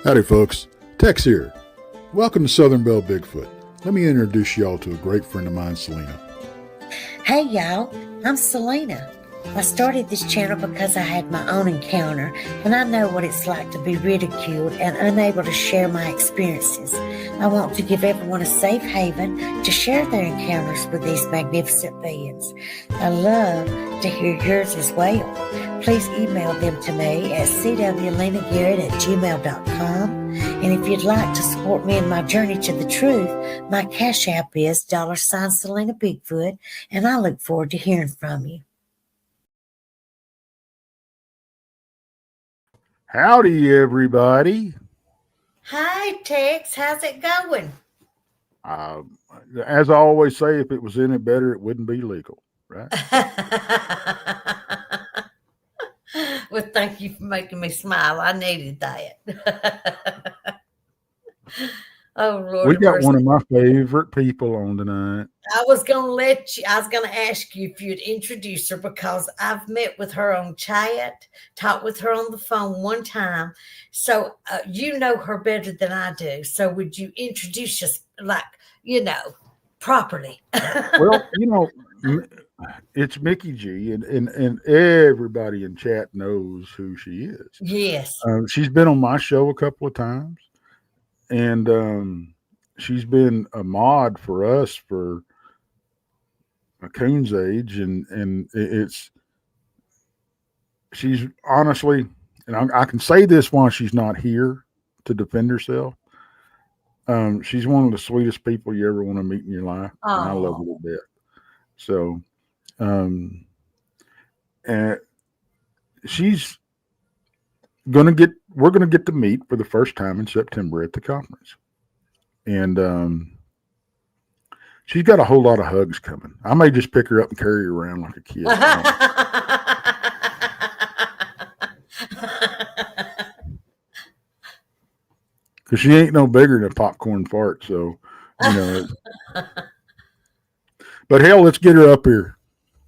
Howdy folks, Tex here. Welcome to Southern Belle Bigfoot. Let me introduce y'all to a great friend of mine, Celena. Hey y'all, I'm Celena. I started this channel because I had my own encounter, and I know what it's like to be ridiculed and unable to share my experiences. I want to give everyone a safe haven to share their encounters with these magnificent beings. I love to hear yours as well. Please email them to me at cwlenagarrett@gmail.com. And if you'd like to support me in my journey to the truth, my Cash App is $Selena Bigfoot, and I look forward to hearing from you. Howdy everybody. Hi, Tex. How's it going? As I always say, if it was any better, it wouldn't be legal, right? Well, thank you for making me smile. I needed that. Oh, Lord. We got one of my favorite people on tonight. I was going to ask you if you'd introduce her, because I've met with her on chat, talked with her on the phone one time. So you know her better than I do. So would you introduce us properly? Well, it's Mikki G, and everybody in chat knows who she is. Yes. She's been on my show a couple of times, and she's been a mod for us for a coon's age, and she's honestly, and I can say this while she's not here to defend herself. She's one of the sweetest people you ever want to meet in your life, and I love her to death. So, and we're gonna get to meet for the first time in September at the conference, and she's got a whole lot of hugs coming. I may just pick her up and carry her around like a kid. Because she ain't no bigger than a popcorn fart, so But hell, let's get her up here.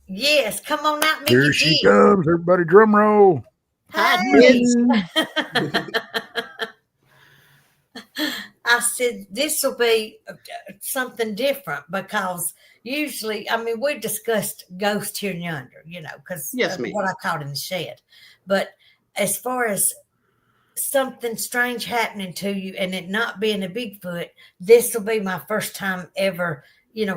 Yes, come on out, Mikki Here she comes. Everybody drum roll. Hi. I said this will be something different, because usually, we discussed ghost here and yonder, because what I caught in the shed. But as far as something strange happening to you and it not being a Bigfoot, this will be my first time ever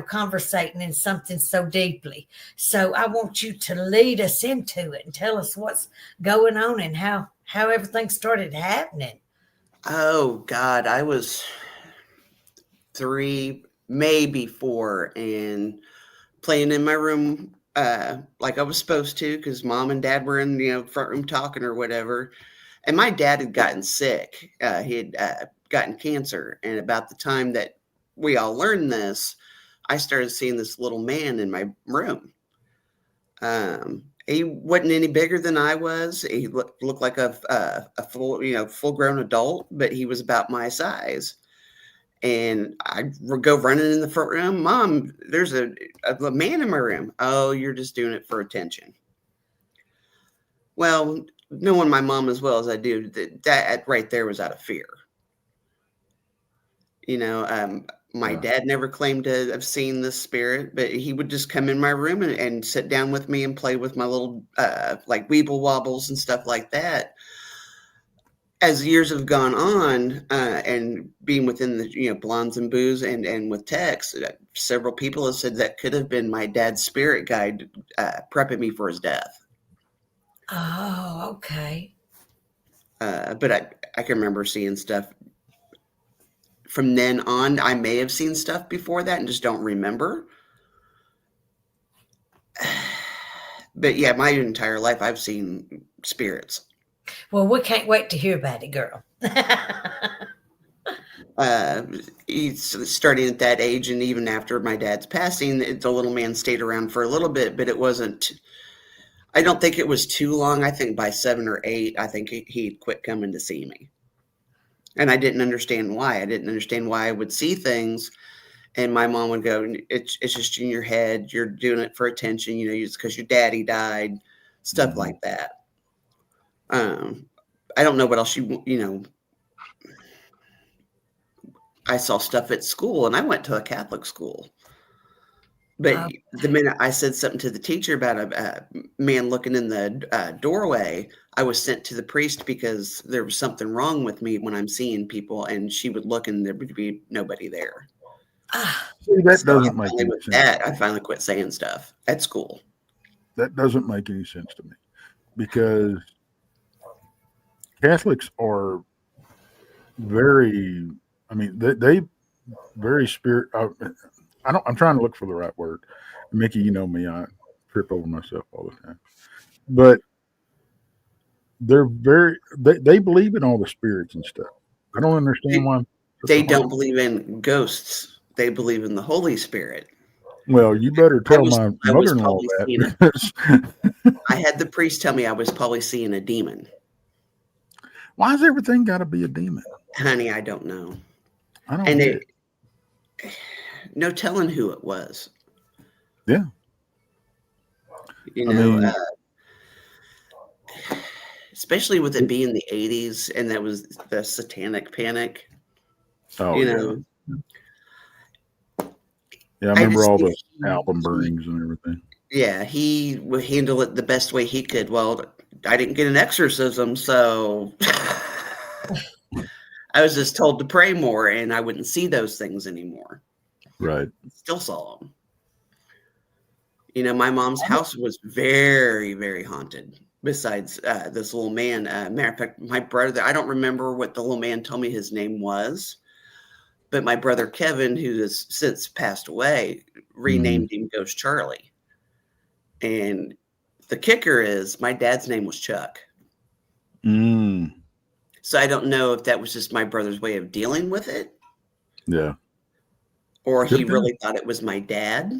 conversating in something so deeply. So I want you to lead us into it and tell us what's going on and how everything started happening. Oh God, I was 3, maybe 4, and playing in my room like I was supposed to, because mom and dad were in the front room talking or whatever. And my dad had gotten sick. He had gotten cancer. And about the time that we all learned this, I started seeing this little man in my room. He wasn't any bigger than I was. He looked like a full grown adult, but he was about my size. And I would go running in the front room. Mom, there's a man in my room. Oh, you're just doing it for attention. Well, knowing my mom as well as I do, that right there was out of fear. My dad never claimed to have seen this spirit, but he would just come in my room and sit down with me and play with my little like weeble wobbles and stuff like that. As years have gone on, and being within the Blondes and Booze and with Tex, several people have said that could have been my dad's spirit guide prepping me for his death. Oh, okay. But I can remember seeing stuff. From then on, I may have seen stuff before that and just don't remember. But yeah, my entire life I've seen spirits. Well, we can't wait to hear about it, girl. He's starting at that age, and even after my dad's passing, the little man stayed around for a little bit, but it wasn't. I don't think it was too long. I think by 7 or 8, I think he'd quit coming to see me. And I didn't understand why. I didn't understand why I would see things. And my mom would go, it's just in your head. You're doing it for attention. It's because your daddy died, stuff like that. I don't know what else I saw stuff at school, and I went to a Catholic school. But the minute I said something to the teacher about a man looking in the doorway, I was sent to the priest because there was something wrong with me when I'm seeing people, and she would look and there would be nobody there. See, that doesn't make any sense. I finally quit saying stuff at school. That doesn't make any sense to me, because Catholics are very, I mean, they very spirit. I'm trying to look for the right word. Mikki, you know me, I trip over myself all the time. But they're they believe in all the spirits and stuff. I don't understand why. They don't believe in ghosts. They believe in the Holy Spirit. Well, you better tell my mother-in-law that. I had the priest tell me I was probably seeing a demon. Why's everything got to be a demon? Honey, I don't know. I don't know. No telling who it was. Yeah. You know, especially with it being the 80s, and that was the satanic panic. Oh, you know. Yeah, I remember all the album burnings and everything. Yeah, he would handle it the best way he could. Well, I didn't get an exorcism, so I was just told to pray more, and I wouldn't see those things anymore. Right. Still saw them. You know, my mom's house was very, very haunted. Besides this little man, matter of fact, my brother, I don't remember what the little man told me his name was, but my brother Kevin, who has since passed away, renamed him Ghost Charlie. And the kicker is my dad's name was Chuck. So I don't know if that was just my brother's way of dealing with it. Yeah. Or he really thought it was my dad.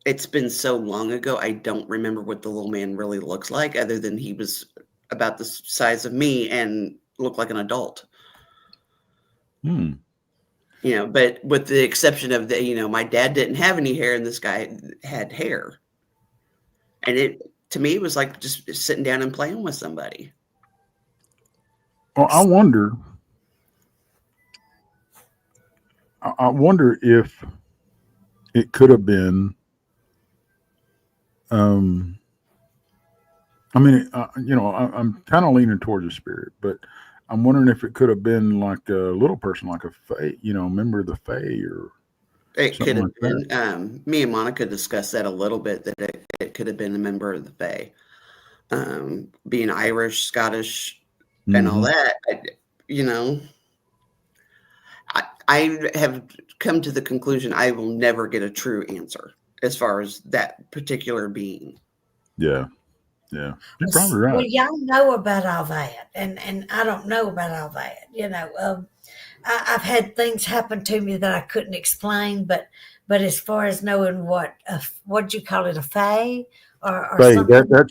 It's been so long ago, I don't remember what the little man really looks like, other than he was about the size of me and looked like an adult. You know, but with the exception of my dad didn't have any hair and this guy had hair. And it, to me, it was like just sitting down and playing with somebody. Well, I wonder if it could have been, I mean, I'm kind of leaning towards the spirit, but I'm wondering if it could have been like a little person, like a fae, member of the fae, or it could have been. Me and Monica discussed that a little bit, that it could have been a member of the fae, being Irish, Scottish, and all that. I have come to the conclusion I will never get a true answer as far as that particular being. Yeah. Yeah, you're probably right. Well, y'all know about all that, and I don't know about all that. I've had things happen to me that I couldn't explain, but as far as knowing what'd you call it, a fae or fae, something?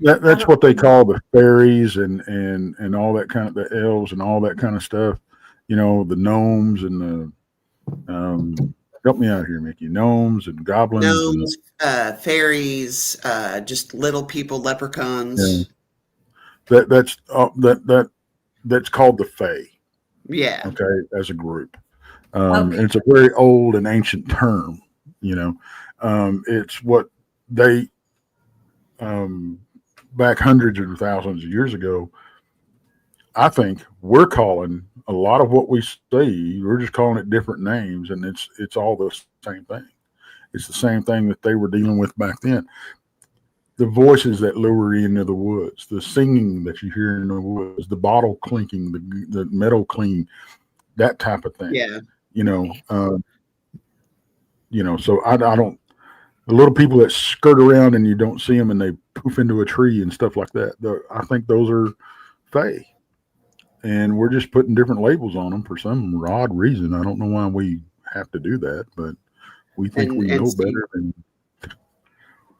That's what they call the fairies and all that kind of, the elves and all that kind of stuff. The gnomes and the help me out here, Mikki. Gnomes and goblins. Gnomes, fairies, just little people, leprechauns. Yeah. That's called the fae. Yeah. Okay, as a group. And it's a very old and ancient term. It's what they back hundreds of thousands of years ago, I think we're calling a lot of what we see, we're just calling it different names, and it's all the same thing. It's the same thing that they were dealing with back then. The voices that lure you into the woods, the singing that you hear in the woods, the bottle clinking, the metal clean, that type of thing. Yeah. So I don't, the little people that skirt around and you don't see them and they poof into a tree and stuff like that. I think those are fae. And we're just putting different labels on them for some odd reason. I don't know why we have to do that, but we think we know better than.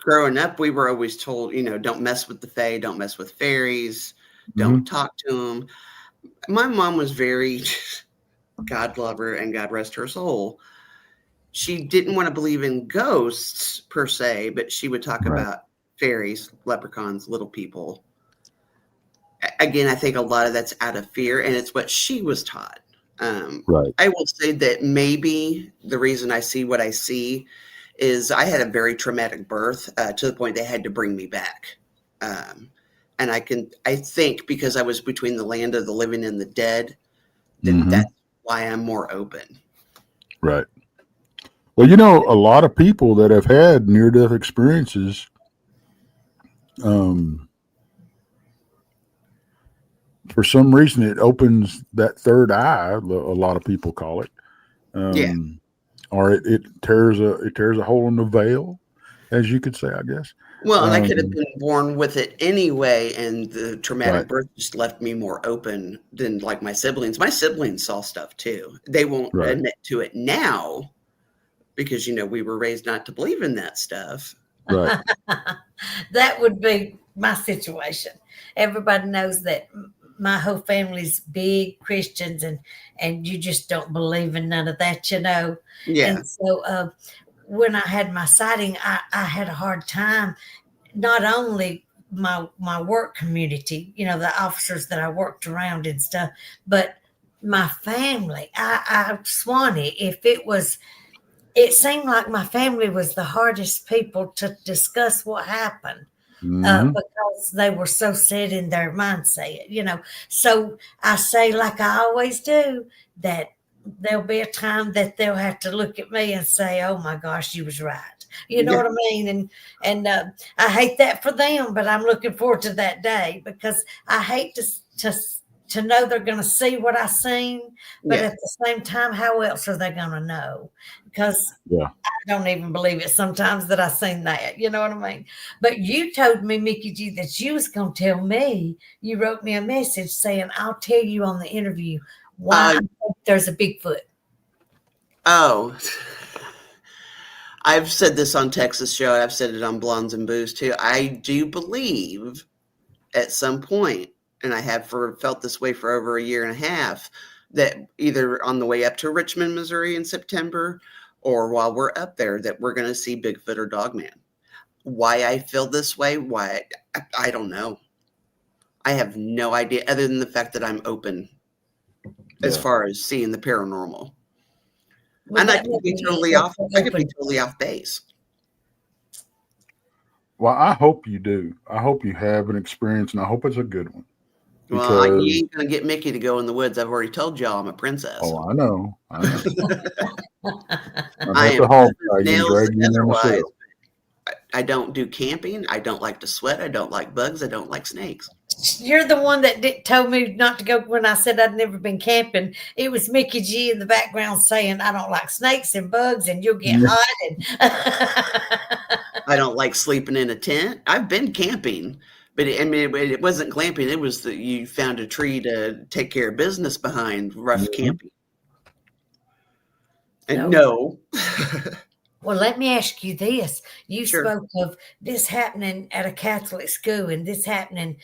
Growing up, we were always told, don't mess with the fae, don't mess with fairies, don't talk to them. My mom was very God love her and God rest her soul. She didn't want to believe in ghosts per se, but she would talk about fairies, leprechauns, little people. Again, I think a lot of that's out of fear, and it's what she was taught. Right. I will say that maybe the reason I see what I see is I had a very traumatic birth to the point they had to bring me back. And I think because I was between the land of the living and the dead, that's why I'm more open. Right. Well, a lot of people that have had near-death experiences, for some reason, it opens that third eye. A lot of people call it, or it tears a hole in the veil, as you could say, I guess. Well, and I could have been born with it anyway, and the traumatic birth just left me more open than like my siblings. My siblings saw stuff too. They won't admit to it now because we were raised not to believe in that stuff. Right. That would be my situation. Everybody knows that my whole family's big Christians, and you just don't believe in none of that, Yeah. And so when I had my sighting, I had a hard time. Not only my work community, the officers that I worked around and stuff, but my family. Swanee, it seemed like my family was the hardest people to discuss what happened. Because they were so set in their mindset, So I say, like I always do, that there'll be a time that they'll have to look at me and say, "Oh my gosh, you was right." You know what I mean? And I hate that for them, but I'm looking forward to that day because I hate to know they're going to see what I seen, but at the same time, how else are they going to know? Because I don't even believe it sometimes that I seen that. You know what I mean? But you told me, Mikki G, that you was going to tell me. You wrote me a message saying, "I'll tell you on the interview why I think there's a Bigfoot." Oh, I've said this on Texas Show. I've said it on Blondes and Booze too. I do believe at some point, and I have felt this way for over a year and a half, that either on the way up to Richmond, Missouri in September, or while we're up there, that we're going to see Bigfoot or Dogman. Why I feel this way? Why? I don't know. I have no idea, other than the fact that I'm open as far as seeing the paranormal. And I could be totally off. I could be totally off base. Well, I hope you do. I hope you have an experience, and I hope it's a good one. Well, you ain't gonna get Mikki to go in the woods. I've already told y'all I'm a princess. Oh, I know. I am I don't do camping. I don't like to sweat. I don't like bugs. I don't like snakes. You're the one that told me not to go when I said I'd never been camping. It was Mikki G in the background saying, "I don't like snakes and bugs and you'll get hot." And I don't like sleeping in a tent. I've been camping, but it wasn't glamping. It was that you found a tree to take care of business behind rough camping. And no. Well, let me ask you this. You spoke of this happening at a Catholic school and this happening,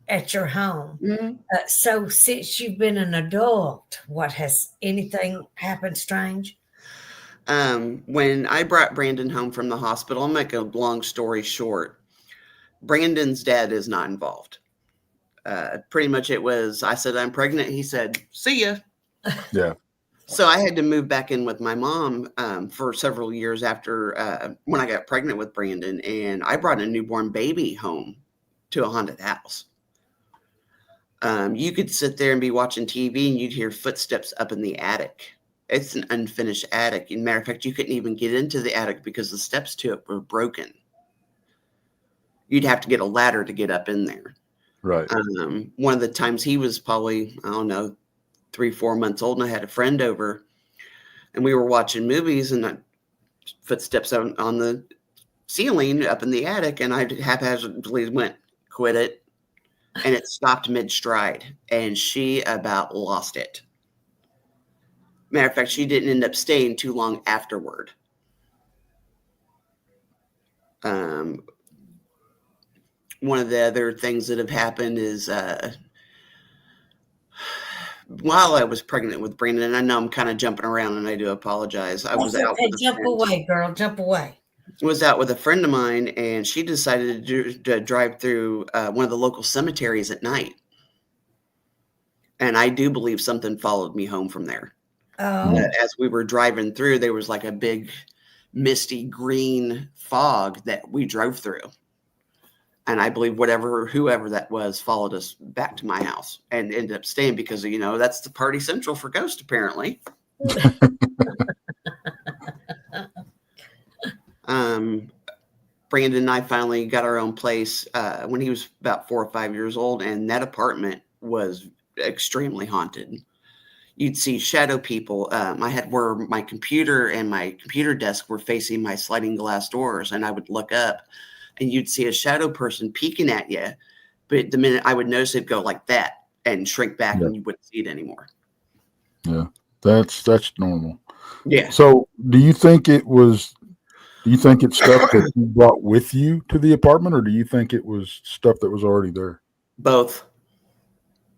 at your home. So since you've been an adult, has anything happened strange? When I brought Brandon home from the hospital, I'll make a long story short. Brandon's dad is not involved. Pretty much it was, I said, "I'm pregnant." He said, "See ya." Yeah. So I had to move back in with my mom for several years after when I got pregnant with Brandon, and I brought a newborn baby home to a haunted house. You could sit there and be watching TV and you'd hear footsteps up in the attic. It's an unfinished attic. As a matter of fact, you couldn't even get into the attic because the steps to it were broken. You'd have to get a ladder to get up in there. Right. One of the times he was probably, 3-4 months old, and I had a friend over and we were watching movies, and footsteps on the ceiling up in the attic, and I haphazardly went, "Quit it." And it stopped mid-stride, and she about lost it. Matter of fact, she didn't end up staying too long afterward. One of the other things that have happened is while I was pregnant with Brandon, and I know I'm kind of jumping around, and I do apologize. I was out. Jump away, girl. Jump away. Was out with a friend of mine, and she decided to drive through one of the local cemeteries at night. And I do believe something followed me home from there. As we were driving through, there was like a big misty green fog that we drove through. And I believe whoever that was followed us back to my house and ended up staying because, that's the party central for ghosts, apparently. Brandon and I finally got our own place when he was about 4 or 5 years old, and that apartment was extremely haunted. You'd see shadow people. I had where my computer and my computer desk were facing my sliding glass doors, and I would look up, and you'd see a shadow person peeking at you. But the minute I would notice it go like that and shrink back, and you wouldn't see it anymore. Yeah, that's normal. Yeah. So, do you think it's stuff that you brought with you to the apartment, or do you think it was stuff that was already there? Both.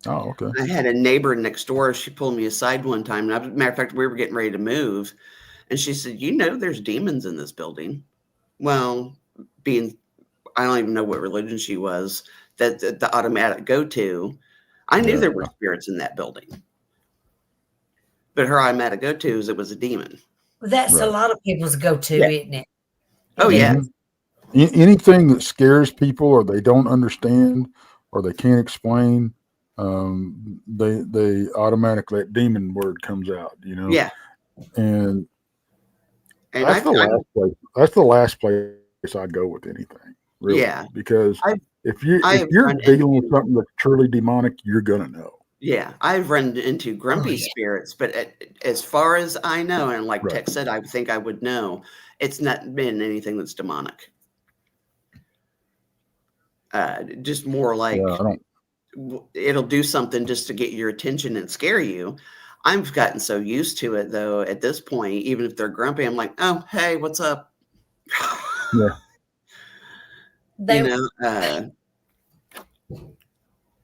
Oh, okay. I had a neighbor next door. She pulled me aside one time. And matter of fact, we were getting ready to move. And she said, there's demons in this building. Well, I don't even know what religion she was, that the automatic go-to. I knew there were spirits in that building. But her automatic go-to is it was a demon. That's a lot of people's go-to, isn't it? Oh, yeah. Anything that scares people or they don't understand or they can't explain, they automatically, that demon word comes out, Yeah. And that's the last place I'd go with anything, really. Yeah. Because if you're dealing with something that's truly demonic, you're gonna know. Yeah, I've run into grumpy spirits, but as far as I know, and like Tex said, I think I would know, it's not been anything that's demonic. Just more like it'll do something just to get your attention and scare you. I've gotten so used to it, though, at this point, even if they're grumpy, I'm like, oh, hey, what's up? Yeah.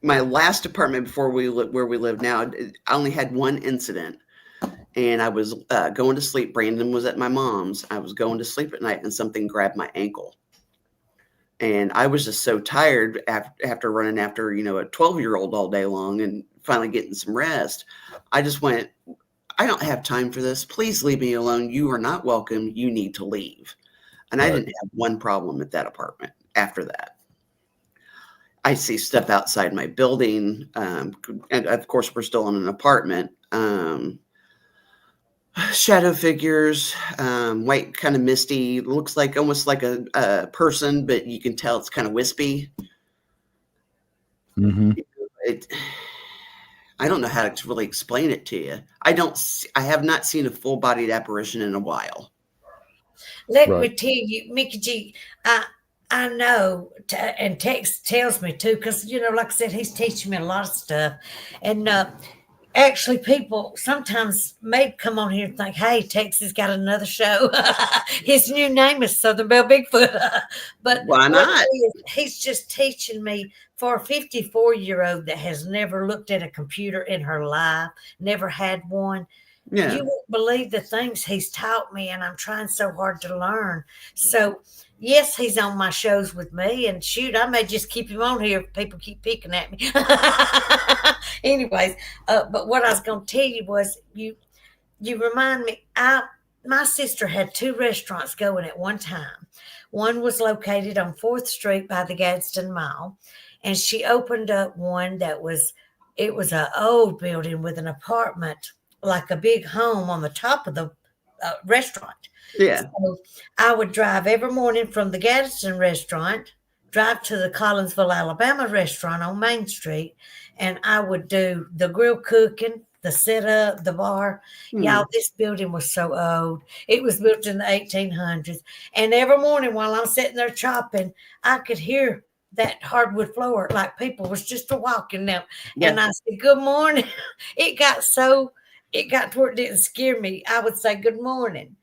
My last apartment before where we live now, I only had one incident, and I was going to sleep. Brandon was at my mom's. I was going to sleep at night, and something grabbed my ankle. And I was just so tired after running after, a 12-year-old all day long and finally getting some rest. I just went, I don't have time for this. Please leave me alone. You are not welcome. You need to leave. And I didn't have one problem at that apartment after that. I see stuff outside my building. And of course, we're still in an apartment. Shadow figures, white, kind of misty, looks like almost like a person, but you can tell it's kind of wispy. Mm-hmm. I don't know how to really explain it to you. I have not seen a full-bodied apparition in a while. Let me tell you, Mikki G, I know, and Tex tells me too, because, like I said, he's teaching me a lot of stuff. And actually, people sometimes may come on here and think, hey, Tex has got another show. His new name is Southern Belle Bigfoot. But why not? He's just teaching me for a 54-year-old that has never looked at a computer in her life, never had one. Yeah. You won't believe the things he's taught me, and I'm trying so hard to learn. So, yes, he's on my shows with me, and shoot, I may just keep him on here if people keep picking at me. Anyways, but what I was going to tell you was you remind me, my sister had 2 restaurants going at one time. One was located on 4th Street by the Gadsden Mall, and she opened up one it was an old building with an apartment, like a big home on the top of the restaurant. Yeah. So I would drive every morning from the Gadsden restaurant, drive to the Collinsville, Alabama restaurant on Main Street, and I would do the grill cooking, the setup, the bar. Y'all, this building was so old. It was built in the 1800s. And every morning while I'm sitting there chopping, I could hear that hardwood floor like people was just walking now. Yeah. And I said, good morning. It got to where it didn't scare me. I would say, good morning,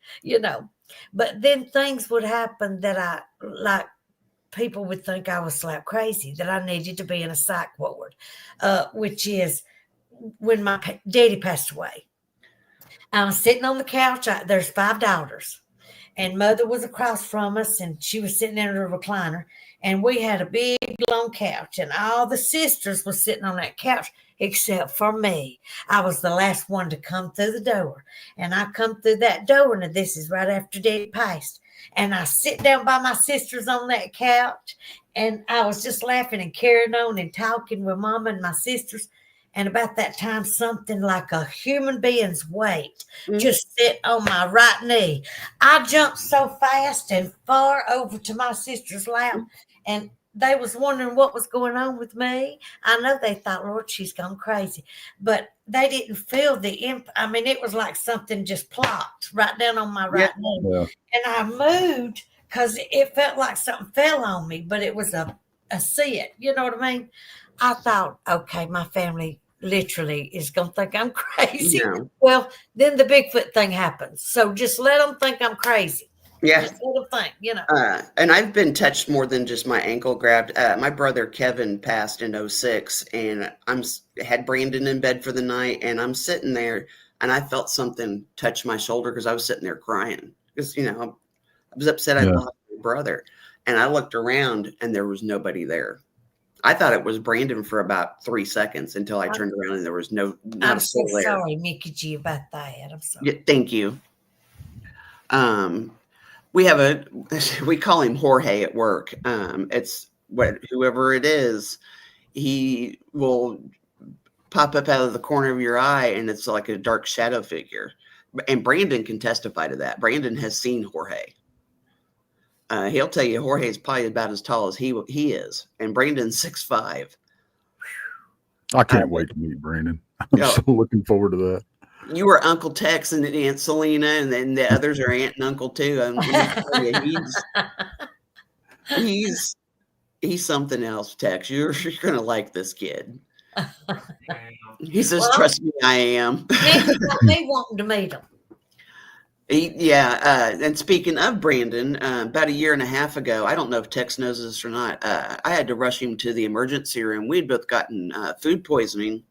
But then things would happen that people would think I was slap crazy, that I needed to be in a psych ward, which is when my daddy passed away. I was sitting on the couch. There's 5 daughters, and mother was across from us, and she was sitting in her recliner, and we had a big, long couch, and all the sisters were sitting on that couch. except for me. I was the last one to come through the door. And I come through that door, and this is right after Daddy passed. And I sit down by my sisters on that couch, and I was just laughing and carrying on and talking with Mama and my sisters. And about that time, something like a human being's weight just sit on my right knee. I jumped so fast and far over to my sister's lap, and they was wondering what was going on with me. I know they thought, Lord, she's gone crazy. But they didn't feel the I mean, it was like something just plopped right down on my right knee. Yeah. And I moved because it felt like something fell on me, but it was a sit. You know what I mean? I thought, okay, my family literally is going to think I'm crazy. Yeah. Well, then the Bigfoot thing happens. So just let them think I'm crazy. Yeah. Just let them think, you know. And I've been touched more than just my ankle grabbed. My brother Kevin passed in 2006, and had Brandon in bed for the night, and I'm sitting there, and I felt something touch my shoulder because I was sitting there crying because, you know, I was upset I lost my brother. And I looked around, and there was nobody there. I thought it was Brandon for about 3 seconds until I turned around and there was not I'm a so soul there. Sorry, Mikki G, about that. I'm sorry. Yeah, thank you. We call him Jorge at work. It's whoever it is, he will pop up out of the corner of your eye, and it's like a dark shadow figure. And Brandon can testify to that. Brandon has seen Jorge. He'll tell you Jorge's probably about as tall as he is, and Brandon's 6'5". I can't wait to meet Brandon. I'm so looking forward to that. You were Uncle Tex and Aunt Celena, and then the others are Aunt and Uncle too. He's something else, Tex. You're gonna like this kid. He says, "Trust me, I am." They wanting to meet him. And speaking of Brandon, about a year and a half ago, I don't know if Tex knows this or not, I had to rush him to the emergency room. We'd both gotten food poisoning,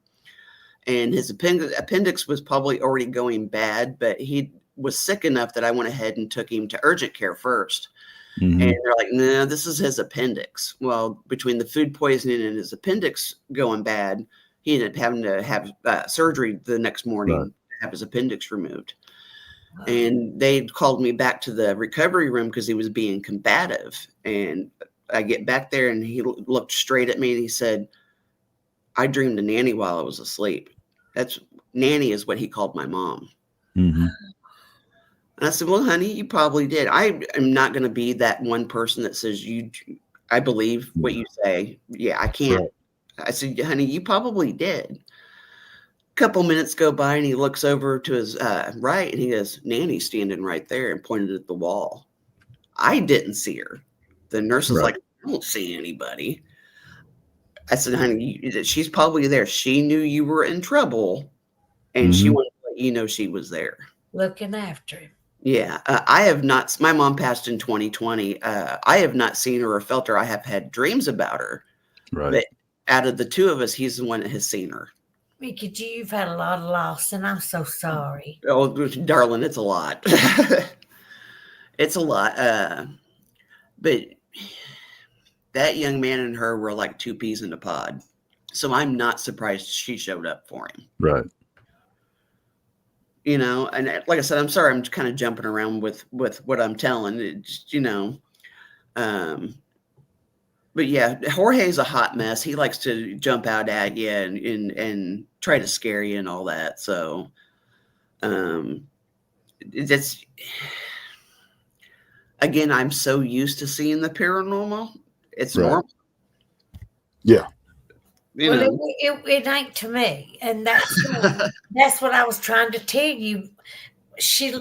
and his appendix was probably already going bad, but he was sick enough that I went ahead and took him to urgent care first. Mm-hmm. And they're like, no, this is his appendix. Well, between the food poisoning and his appendix going bad, he ended up having to have surgery the next morning to have his appendix removed. And they called me back to the recovery room because he was being combative. And I get back there, and he looked straight at me, and he said, I dreamed of Nanny while I was asleep. Nanny is what he called my mom. Mm-hmm. And I said, well, honey, you probably did. I am not going to be that one person that says, I believe what you say. Yeah, I can't. Right. I said, honey, you probably did. Couple minutes go by, and he looks over to his right, and he goes, Nanny's standing right there, and pointed at the wall. I didn't see her. The nurse was like, I don't see anybody. I said, honey, she's probably there. She knew you were in trouble, and she wanted to let you know she was there. Looking after him. Yeah. I have not. My mom passed in 2020. I have not seen her or felt her. I have had dreams about her. Right. But out of the two of us, he's the one that has seen her. Mikki G, you've had a lot of loss, and I'm so sorry. Oh, darling, it's a lot. It's a lot. But that young man and her were like two peas in a pod. So I'm not surprised she showed up for him. Right. You know, and like I said, I'm sorry, I'm kind of jumping around with what I'm telling. It's, you know, but yeah, Jorge's a hot mess. He likes to jump out at you and try to scare you and all that. So, that's, again, I'm so used to seeing the paranormal. It's normal. Yeah. You know. It ain't to me. And that's what I was trying to tell you. She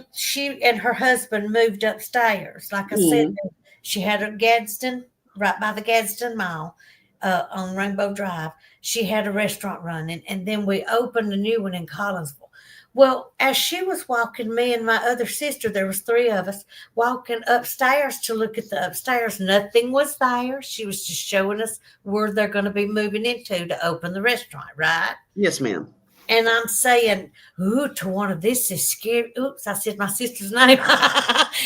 and her husband moved upstairs. Like I said, she had a Gadsden, right by the Gadsden Mall on Rainbow Drive. She had a restaurant running, and then we opened a new one in Collinsville. Well, as she was walking, me and my other sister, there was three of us, walking upstairs to look at the upstairs. Nothing was there. She was just showing us where they're going to be moving into to open the restaurant, right? Yes, ma'am. And I'm saying, ooh, Tawana, this is scary. Oops, I said my sister's name.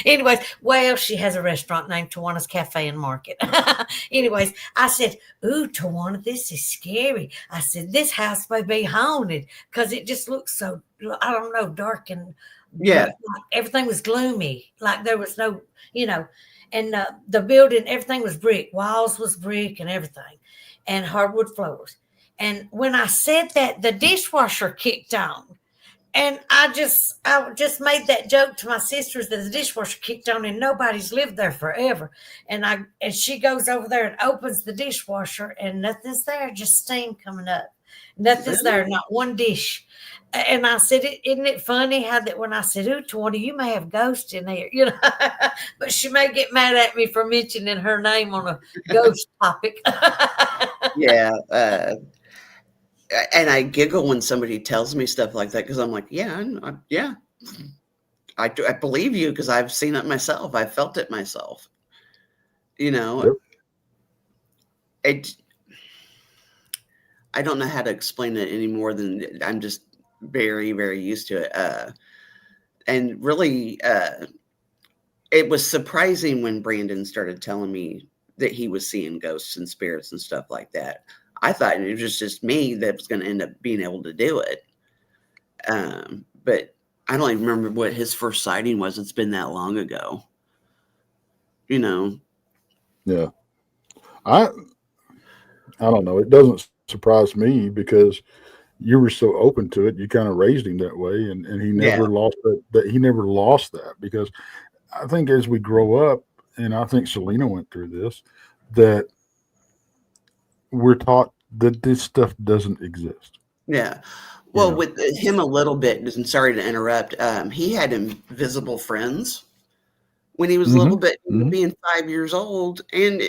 Anyways, well, she has a restaurant named Tawana's Cafe and Market. Anyways, I said, ooh, Tawana, this is scary. I said, this house may be haunted because it just looks so, I don't know, dark and everything was gloomy. Like there was no, and the building, everything was brick. Walls was brick and everything, and hardwood floors. And when I said that, the dishwasher kicked on. And I just made that joke to my sisters that the dishwasher kicked on and nobody's lived there forever. And she goes over there and opens the dishwasher and nothing's there, just steam coming up. Nothing's there, not one dish. And I said, isn't it funny how that when I said, ooh, Tawana, you may have ghosts in there, but she may get mad at me for mentioning her name on a ghost topic. Yeah. And I giggle when somebody tells me stuff like that because I'm like, I believe you because I've seen it myself. I felt it myself. Yep. I don't know how to explain it any more than I'm just very, very used to it. And really, it was surprising when Brandon started telling me that he was seeing ghosts and spirits and stuff like that. I thought it was just me that was going to end up being able to do it. But I don't even remember what his first sighting was. It's been that long ago. Yeah. I don't know. It doesn't surprise me because you were so open to it. You kind of raised him that way, and he never lost that. He never lost that because I think as we grow up, and I think Celena went through this, that we're taught that this stuff doesn't exist. Yeah. Well, with him a little bit, and sorry to interrupt, he had invisible friends when he was a little bit, being 5 years old. And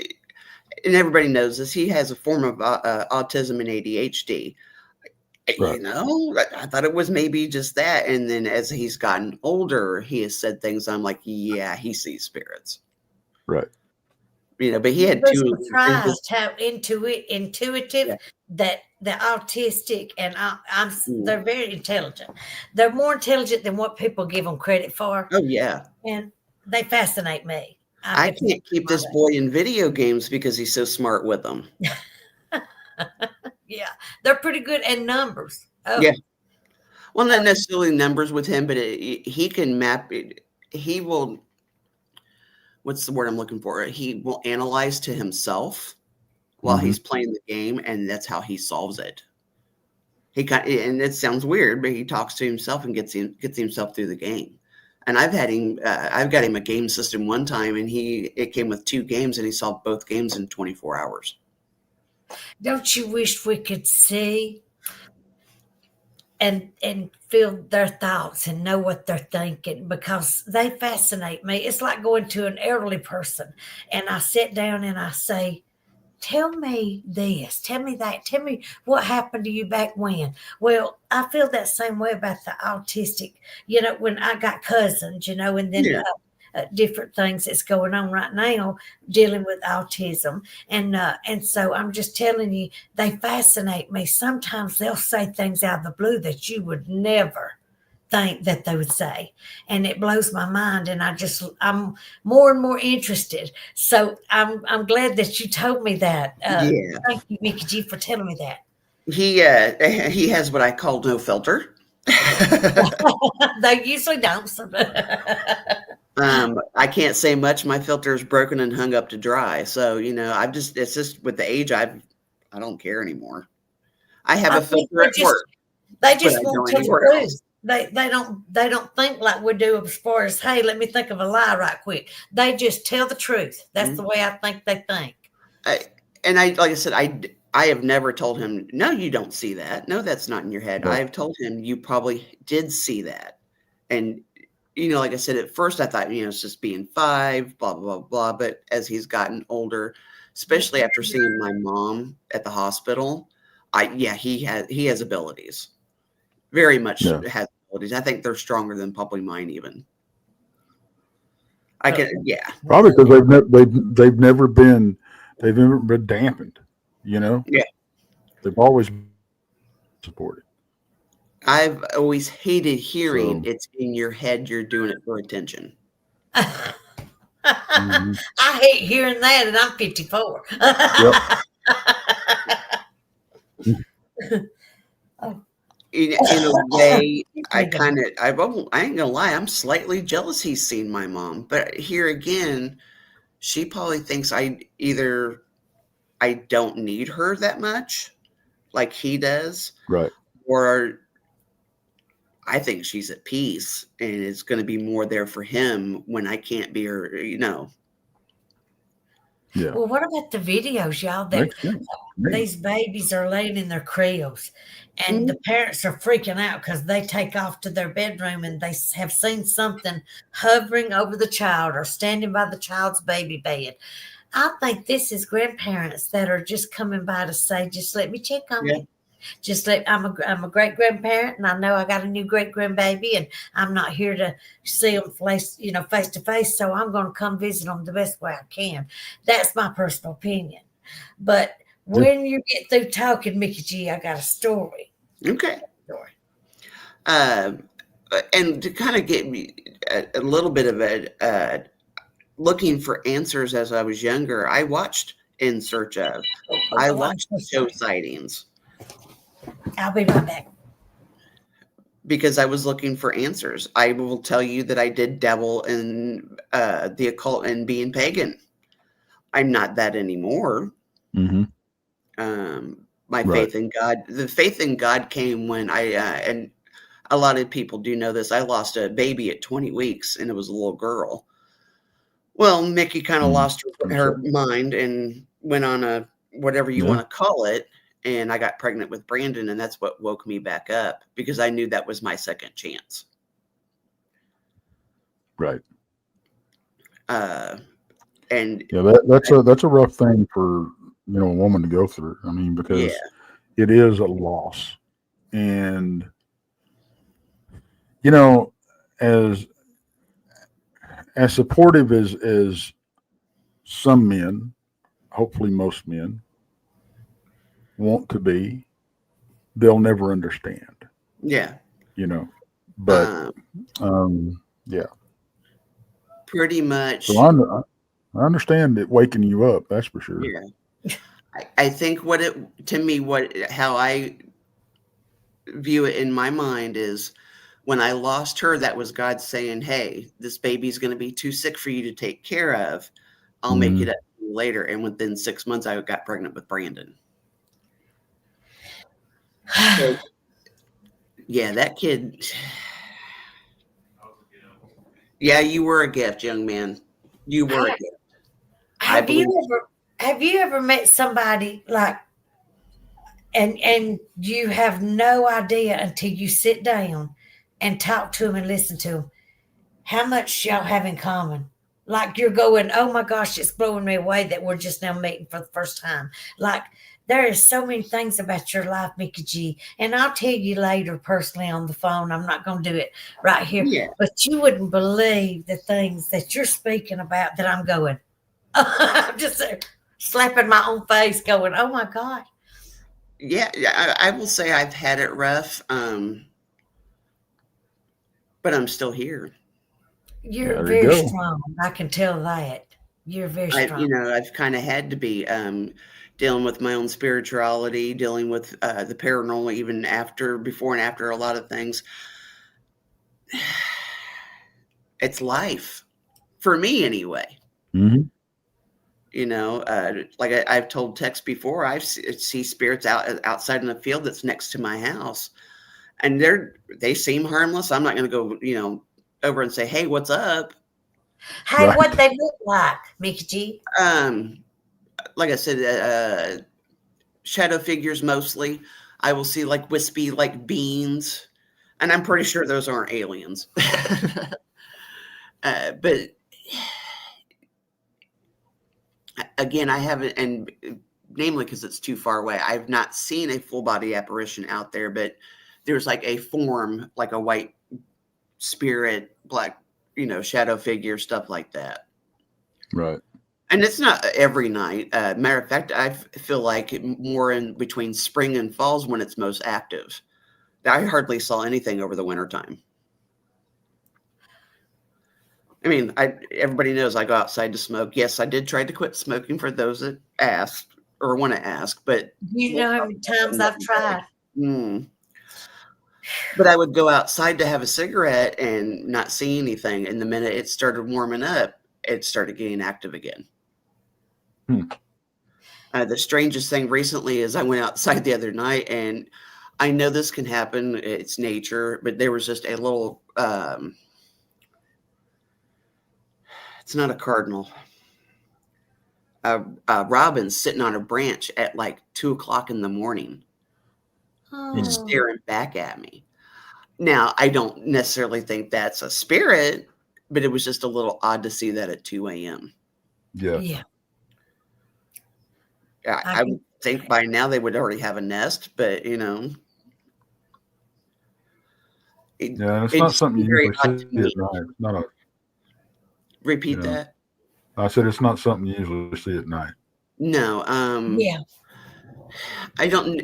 everybody knows this. He has a form of autism and ADHD. Right. I thought it was maybe just that. And then as he's gotten older, he has said things. I'm like, yeah, he sees spirits. Right. But he had two. Surprised how intuitive that the autistic and they're very intelligent. They're more intelligent than what people give them credit for. Oh yeah, and they fascinate me. I can't keep this boy in video games because he's so smart with them. Yeah, they're pretty good at numbers. Oh. Yeah, well, not necessarily numbers with him, but he can map it. He will. What's the word I'm looking for? He will analyze to himself while he's playing the game, and that's how he solves it. And it sounds weird, but he talks to himself and gets himself through the game. And I've got him a game system one time, and it came with 2 games, and he solved both games in 24 hours. Don't you wish we could see and feel their thoughts and know what they're thinking, because they fascinate me. It's like going to an elderly person and I sit down and I say, tell me this, tell me that, tell me what happened to you back when. Well, I feel that same way about the autistic, when I got cousins, and then different things that's going on right now dealing with autism. And so I'm just telling you, they fascinate me. Sometimes they'll say things out of the blue that you would never think that they would say. And it blows my mind. And I'm more and more interested. So I'm glad that you told me that. Thank you, Mikki G, for telling me that. He has what I call no filter. They usually don't. I can't say much. My filter is broken and hung up to dry. So, it's just with the age, I don't care anymore. I have a filter at work. They just won't tell the truth. They don't think like we do as far as, hey, let me think of a lie right quick. They just tell the truth. That's the way I think they think. Like I said, I have never told him, no, you don't see that. No, that's not in your head. I've told him you probably did see that. And like I said, at first I thought, it's just being 5, blah, blah, blah, blah. But as he's gotten older, especially after seeing my mom at the hospital, he has abilities. Very much has abilities. I think they're stronger than probably mine even. Probably because they've never been dampened, Yeah. They've always been supported. I've always hated hearing it's in your head. You're doing it for attention. I hate hearing that, and I'm 54. In a way, I ain't gonna lie, I'm slightly jealous he's seen my mom. But here again, she probably thinks I don't need her that much, like he does. Right. Or I think she's at peace and is going to be more there for him when I can't be her, Yeah. Well, what about the videos, y'all, that these babies are laying in their cribs and the parents are freaking out because they take off to their bedroom and they have seen something hovering over the child or standing by the child's baby bed? I think this is grandparents that are just coming by to say, just let me check on you. Just I'm a great grandparent, and I know I got a new great grandbaby, and I'm not here to see them face to face. So I'm going to come visit them the best way I can. That's my personal opinion. But when you get through talking, Mikki G, I got a story. Okay. And to kind of get me a little bit of looking for answers as I was younger, I watched In Search Of. I watched Show Sightings. I'll be right back. Because I was looking for answers. I will tell you that I did dabble in the occult and being pagan. I'm not that anymore. My faith in God, the faith in God came when and a lot of people do know this, I lost a baby at 20 weeks and it was a little girl. Well, Mikki kind of lost her mind and went on a, whatever you want to call it. And I got pregnant with Brandon, and that's what woke me back up because I knew that was my second chance. Right. And that's a rough thing for a woman to go through. I mean, because it is a loss, and as supportive as some men, hopefully most men, want to be, they'll never understand. But pretty much. So I understand it waking you up, that's for sure. I think how I view it in my mind is when I lost her, that was God saying, hey, this baby's going to be too sick for you to take care of. I'll make it up later. And within 6 months, I got pregnant with Brandon. So, that kid. Yeah, you were a gift, young man. You were a gift. Have you ever met somebody like, and you have no idea until you sit down and talk to them and listen to them, how much y'all have in common? Like you're going, oh my gosh, it's blowing me away that we're just now meeting for the first time. Like there is so many things about your life, Mikki G, and I'll tell you later personally on the phone. I'm not going to do it right here, but you wouldn't believe the things that you're speaking about that I'm going. I'm just slapping my own face going, oh my God. Yeah, I will say I've had it rough, but I'm still here. You're very strong. I can tell that. You're very strong. I've kind of had to be dealing with my own spirituality, dealing with the paranormal, even before and after a lot of things. It's life for me anyway. Like I've told Tex before, I see spirits outside in the field that's next to my house, and they seem harmless. I'm not going to go, over and say, hey, what's up? Hey, what they look like, Mikki G? Like I said, shadow figures mostly. I will see like wispy, like beans, and I'm pretty sure those aren't aliens. But again, I haven't, and namely because it's too far away, I've not seen a full body apparition out there, but there's like a form, like a white spirit, black, shadow figure, stuff like that. Right. And it's not every night. Matter of fact, I feel like more in between spring and falls when it's most active. I hardly saw anything over the wintertime. I mean, everybody knows I go outside to smoke. Yes, I did try to quit smoking for those that ask or want to ask, but you know how many times I've tried. But I would go outside to have a cigarette and not see anything. And the minute it started warming up, it started getting active again. The strangest thing recently is I went outside the other night, and I know this can happen. It's nature, but there was just a little, it's not a cardinal, robin sitting on a branch at like 2:00 in the morning, staring back at me. Now, I don't necessarily think that's a spirit, but it was just a little odd to see that at 2 a.m. Yeah. I would think by now they would already have a nest, but you know. It's not something you usually see at night. Not a. Repeat that. I said it's not something you usually see at night. No. Yeah. I don't.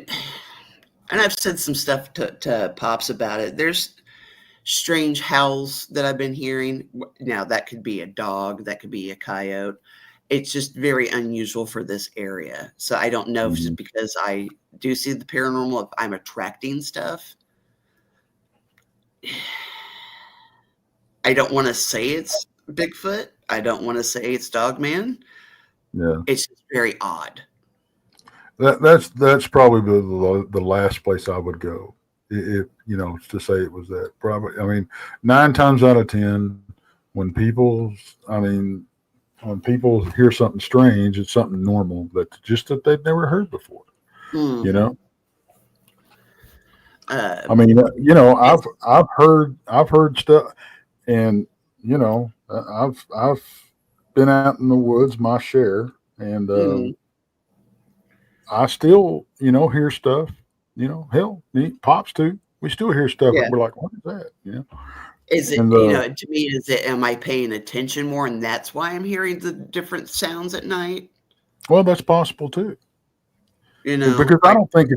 And I've said some stuff to Pops about it. There's strange howls that I've been hearing. Now, that could be a dog. That could be a coyote. It's just very unusual for this area. So I don't know if it's because I do see the paranormal, if I'm attracting stuff. I don't want to say it's Bigfoot. I don't want to say it's Dogman. Yeah. It's just very odd. That's probably the last place I would go, if to say it was that. Probably, I mean, 9 times out of 10, when people hear something strange, it's something normal that they've never heard before. I mean, I've heard stuff, and I've been out in the woods my share, and I still, hear stuff, hell, me, Pops too. We still hear stuff and we're like, what is that? Is it, to me, am I paying attention more and that's why I'm hearing the different sounds at night? Well, that's possible too. Because I don't think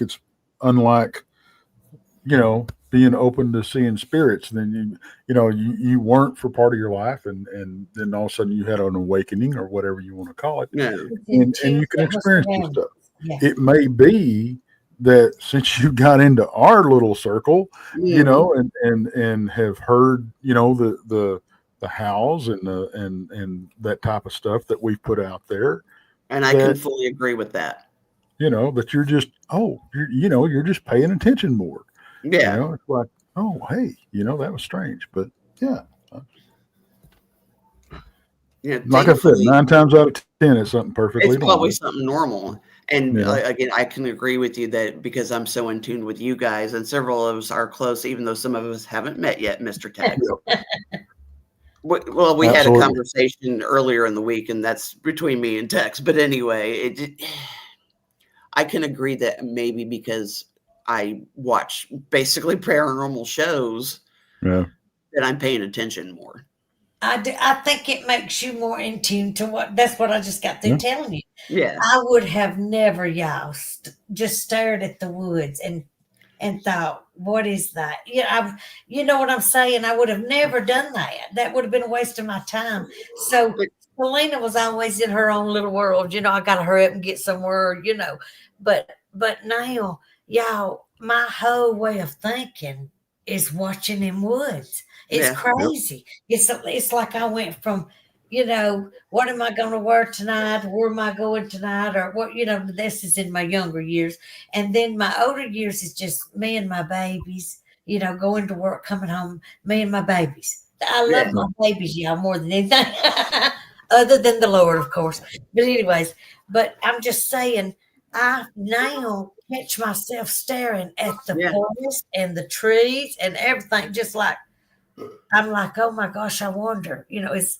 it's unlike, being open to seeing spirits. Then you weren't for part of your life, and then all of a sudden you had an awakening or whatever you want to call it, and you can experience this stuff. Yeah. It may be that since you got into our little circle, and have heard, the howls and that type of stuff that we've put out there, and I can fully agree with that. That you're just you're just paying attention more. Yeah. It's like, oh, hey, that was strange. But like I said, 9 times out of 10, it's something perfectly normal. It's probably something normal. And again, I can agree with you that because I'm so in tune with you guys, and several of us are close, even though some of us haven't met yet, Mr. Tags. Well, we had a conversation earlier in the week, and that's between me and Tex. But anyway, I can agree that maybe because I watch basically paranormal shows, that I'm paying attention more. I think it makes you more in tune to that's what I just got through telling you. Yeah. I would have never, just stared at the woods and thought, what is that? You know what I'm saying? I would have never done that. That would have been a waste of my time. So Celena was always in her own little world. I got to hurry up and get somewhere, but now, y'all, my whole way of thinking is watching in woods. It's crazy. It's like I went from, what am I going to wear tonight? Where am I going tonight? Or what, this is in my younger years. And then my older years is just me and my babies, going to work, coming home, me and my babies. I love my babies, y'all, more than anything, other than the Lord, of course. But anyways, I'm just saying, I now catch myself staring at the forest and the trees and everything, just like, I'm like, oh my gosh, I wonder, is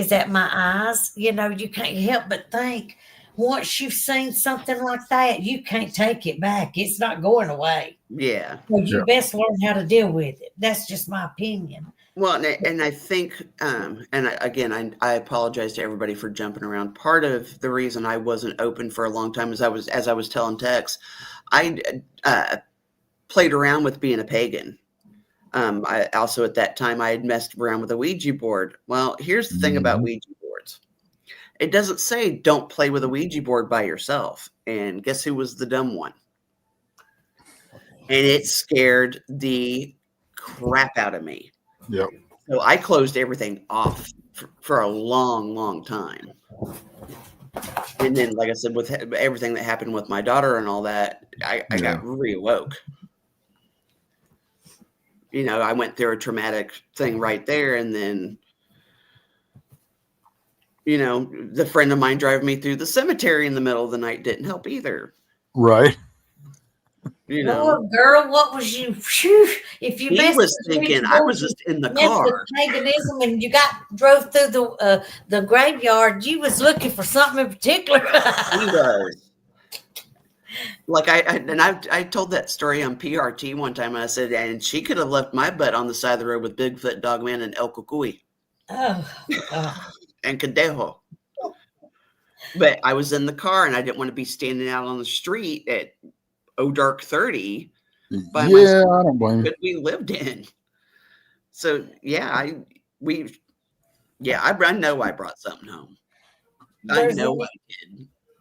that my eyes? You can't help but think once you've seen something like that, you can't take it back. It's not going away. Yeah. So you best learn how to deal with it. That's just my opinion. Well, and I think, I apologize to everybody for jumping around. Part of the reason I wasn't open for a long time is as I was telling Tex, I played around with being a pagan. I also at that time I had messed around with a Ouija board. Well, here's the thing about Ouija boards. It doesn't say don't play with a Ouija board by yourself. And guess who was the dumb one? And it scared the crap out of me. Yep. So I closed everything off for a long, long time. And then, like I said, with everything that happened with my daughter and all that, I got reawoke. You know, I went through a traumatic thing right there. And then, you know, the friend of mine driving me through the cemetery in the middle of the night didn't help either. Right. You know, oh, girl, what was you? Whew, if you he was thinking I was just in the car. Paganism, and you drove through the graveyard. You was looking for something in particular. He was. Like I told that story on PRT one time. And I said, and she could have left my butt on the side of the road with Bigfoot, Dogman, and El Cucuy. Oh. And Cadejo. But I was in the car, and I didn't want to be standing out on the street at dark 30 by myself. I don't blame you. That we lived in. So I know I brought something home. I know I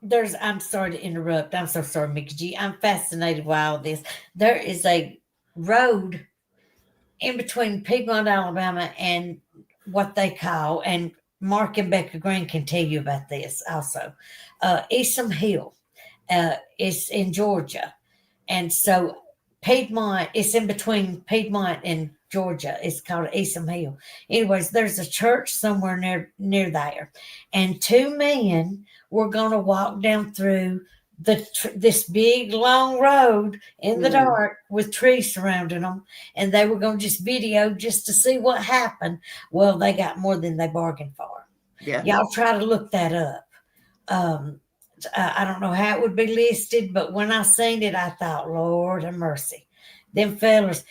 did. I'm sorry to interrupt. I'm so sorry, Mikki G. I'm fascinated by all this. There is a road in between Piedmont, Alabama, and what they call, and Mark and Becca Green can tell you about this also. Esom Hill is in Georgia. And so Piedmont, it's in between Piedmont and Georgia. It's called Esom Hill. Anyways, there's a church somewhere near there. And two men were going to walk down through this big, long road in the dark with trees surrounding them. And they were going to just video just to see what happened. Well, they got more than they bargained for. Yeah. Y'all try to look that up. I don't know how it would be listed, but when I seen it, I thought, Lord have mercy. Them fellas,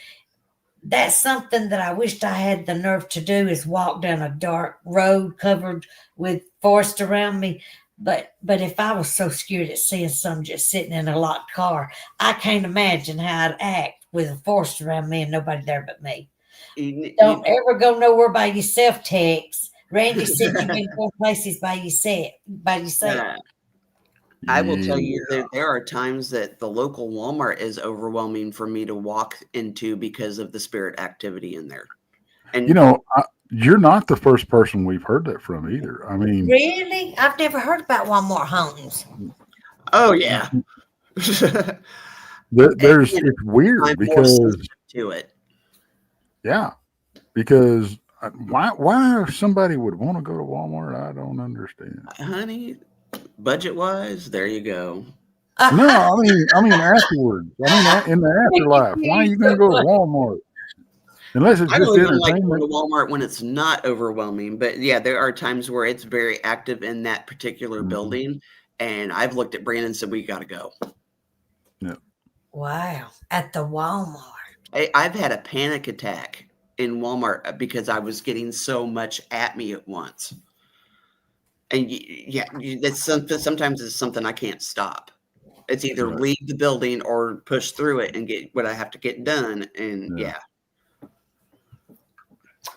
that's something that I wished I had the nerve to do, is walk down a dark road covered with forest around me. But if I was so scared at seeing some just sitting in a locked car, I can't imagine how I'd act with a forest around me and nobody there but me. Don't ever go nowhere by yourself, Tex. Randy said you've been going places by yourself. I will tell you that there are times that the local Walmart is overwhelming for me to walk into because of the spirit activity in there. And you're not the first person we've heard that from either. I mean, really? I've never heard about Walmart homes. Oh yeah. It's weird because to it. Yeah, because why somebody would want to go to Walmart, I don't understand. Honey, budget wise, there you go. No, I mean afterwards. I mean in the afterlife. Why are you going to go to Walmart? Unless it's just entertainment. I like going to Walmart when it's not overwhelming, but yeah, there are times where it's very active in that particular building, and I've looked at Brandon and said, we got to go. Yeah. Wow, at the Walmart. I've had a panic attack in Walmart because I was getting so much at me at once. And that's something. Sometimes it's something I can't stop. It's either leave the building or push through it and get what I have to get done. And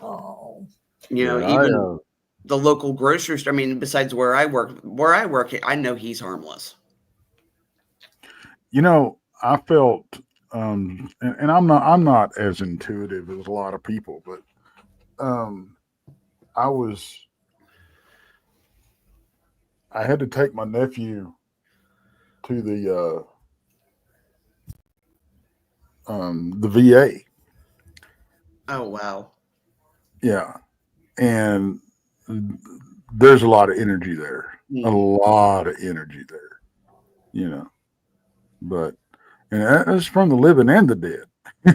Oh, even the local grocery store. I mean, besides where I work, I know he's harmless. I felt, and I'm not as intuitive as a lot of people, but I had to take my nephew to the VA. Oh wow. Yeah. And there's a lot of energy there. A lot of energy there. But and that's from the living and the dead.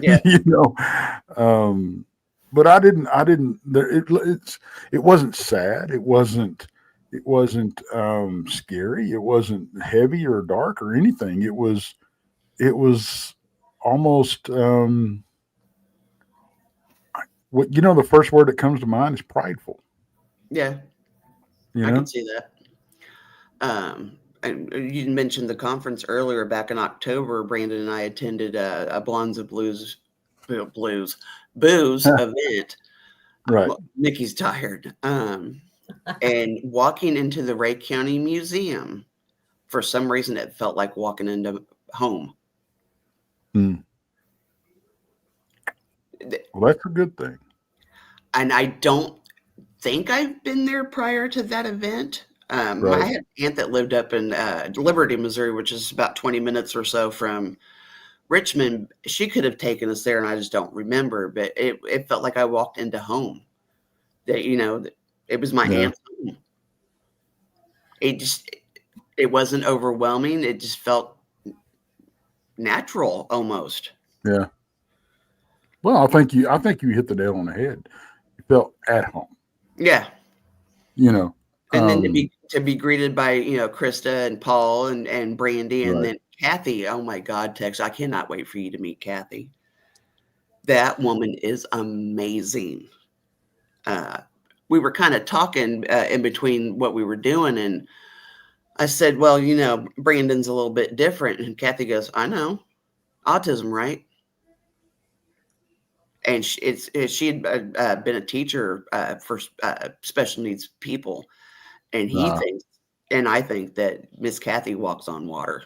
Yeah. But I didn't it wasn't sad. It wasn't scary. It wasn't heavy or dark or anything. It was almost the first word that comes to mind is prideful. Yeah. I can see that. you mentioned the conference earlier back in October. Brandon and I attended a Blondes of Booze event. Right. Nikki's tired. And walking into the Ray County Museum, for some reason, it felt like walking into home. Well, that's a good thing. And I don't think I've been there prior to that event. Right. I had an aunt that lived up in Liberty, Missouri, which is about 20 minutes or so from Richmond. She could have taken us there, and I just don't remember. But it felt like I walked into home. That it was my aunt's home. It wasn't overwhelming. It just felt natural almost. Yeah. Well, I think you hit the nail on the head. You felt at home. Yeah. And then to be greeted by Krista and Paul and Brandy and then Kathy. Oh my God, Tex! I cannot wait for you to meet Kathy. That woman is amazing. We were kind of talking in between what we were doing, and I said, "Well, Brandon's a little bit different." And Kathy goes, "I know, autism, right?" And she had been a teacher for special needs people. And he thinks, and I think that Miss Kathy walks on water.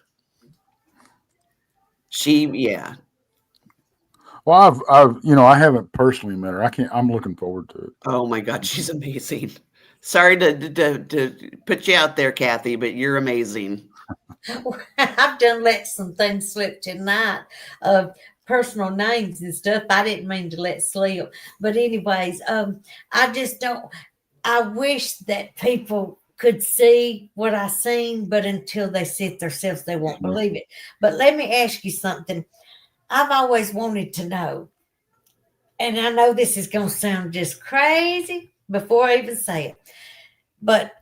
Yeah. Well, I haven't personally met her. I'm looking forward to it. Oh my God, she's amazing. Sorry to put you out there, Kathy, but you're amazing. I've done let some things slip tonight of personal names and stuff. I didn't mean to let slip, but anyways, I just don't. I wish that people could see what I seen, but until they see it themselves, they won't believe it. But let me ask you something. I've always wanted to know, and I know this is going to sound just crazy before I even say it, but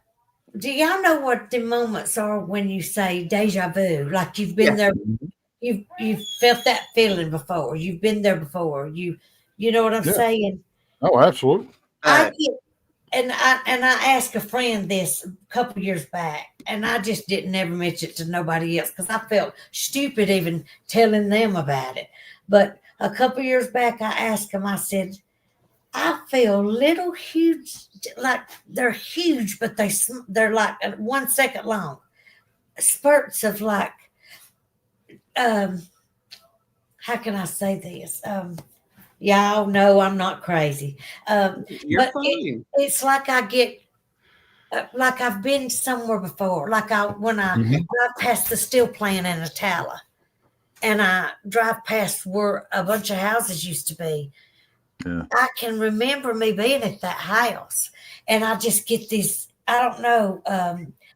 do y'all know what the moments are when you say deja vu? Like you've been there, you've felt that feeling before. You've been there before. You know what I'm saying? Oh, absolutely. And I asked a friend this a couple years back, and I just didn't ever mention it to nobody else because I felt stupid even telling them about it. But a couple years back, I asked him, I said, I feel little huge, like they're huge, but they're like 1 second long spurts of like, how can I say this? Y'all know I'm not crazy. You're but fine. It's like I get, like I've been somewhere before. Like when I drive past the steel plant in Atala, and I drive past where a bunch of houses used to be. Yeah. I can remember me being at that house, and I just get these. I don't know.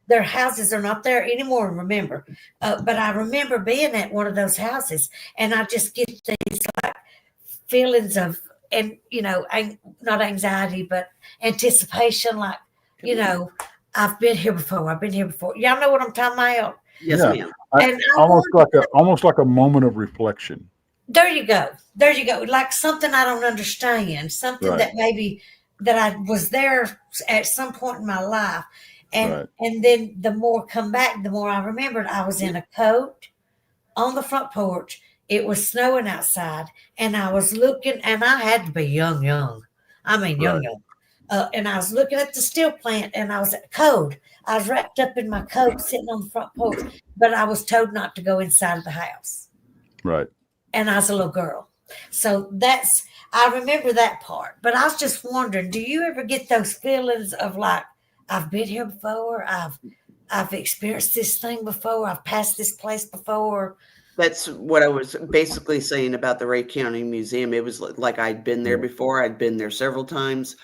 Their houses are not there anymore. Remember, but I remember being at one of those houses, and I just get these like feelings of, and not anxiety, but anticipation. Like I've been here before. I've been here before. Y'all know what I'm talking about? Yes, ma'am. And almost like a moment of reflection. There you go. There you go. Like something I don't understand. Something that maybe that I was there at some point in my life. And then the more come back, the more I remembered I was in a coat on the front porch. It was snowing outside, and I was looking, and I had to be young. I mean, young. And I was looking at the steel plant, and I was cold. I was wrapped up in my coat sitting on the front porch, but I was told not to go inside of the house. Right. And I was a little girl. So I remember that part. But I was just wondering, do you ever get those feelings of like, I've been here before, I've experienced this thing before, I've passed this place before? That's what I was basically saying about the Ray County Museum. It was like I'd been there before. I'd been there several times.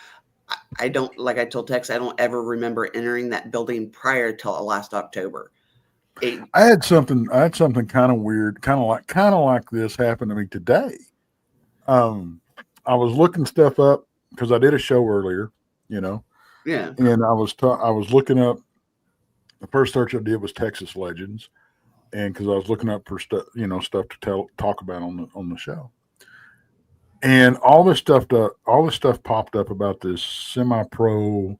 I don't, like I told Tex, I don't ever remember entering that building prior to last October. I had something kind of weird, kind of like this happen to me today. I was looking stuff up because I did a show earlier, Yeah. And I was looking up. The first search I did was Texas legends, and because I was looking up for stuff, stuff to talk about on the show. And all this stuff popped up about this semi-pro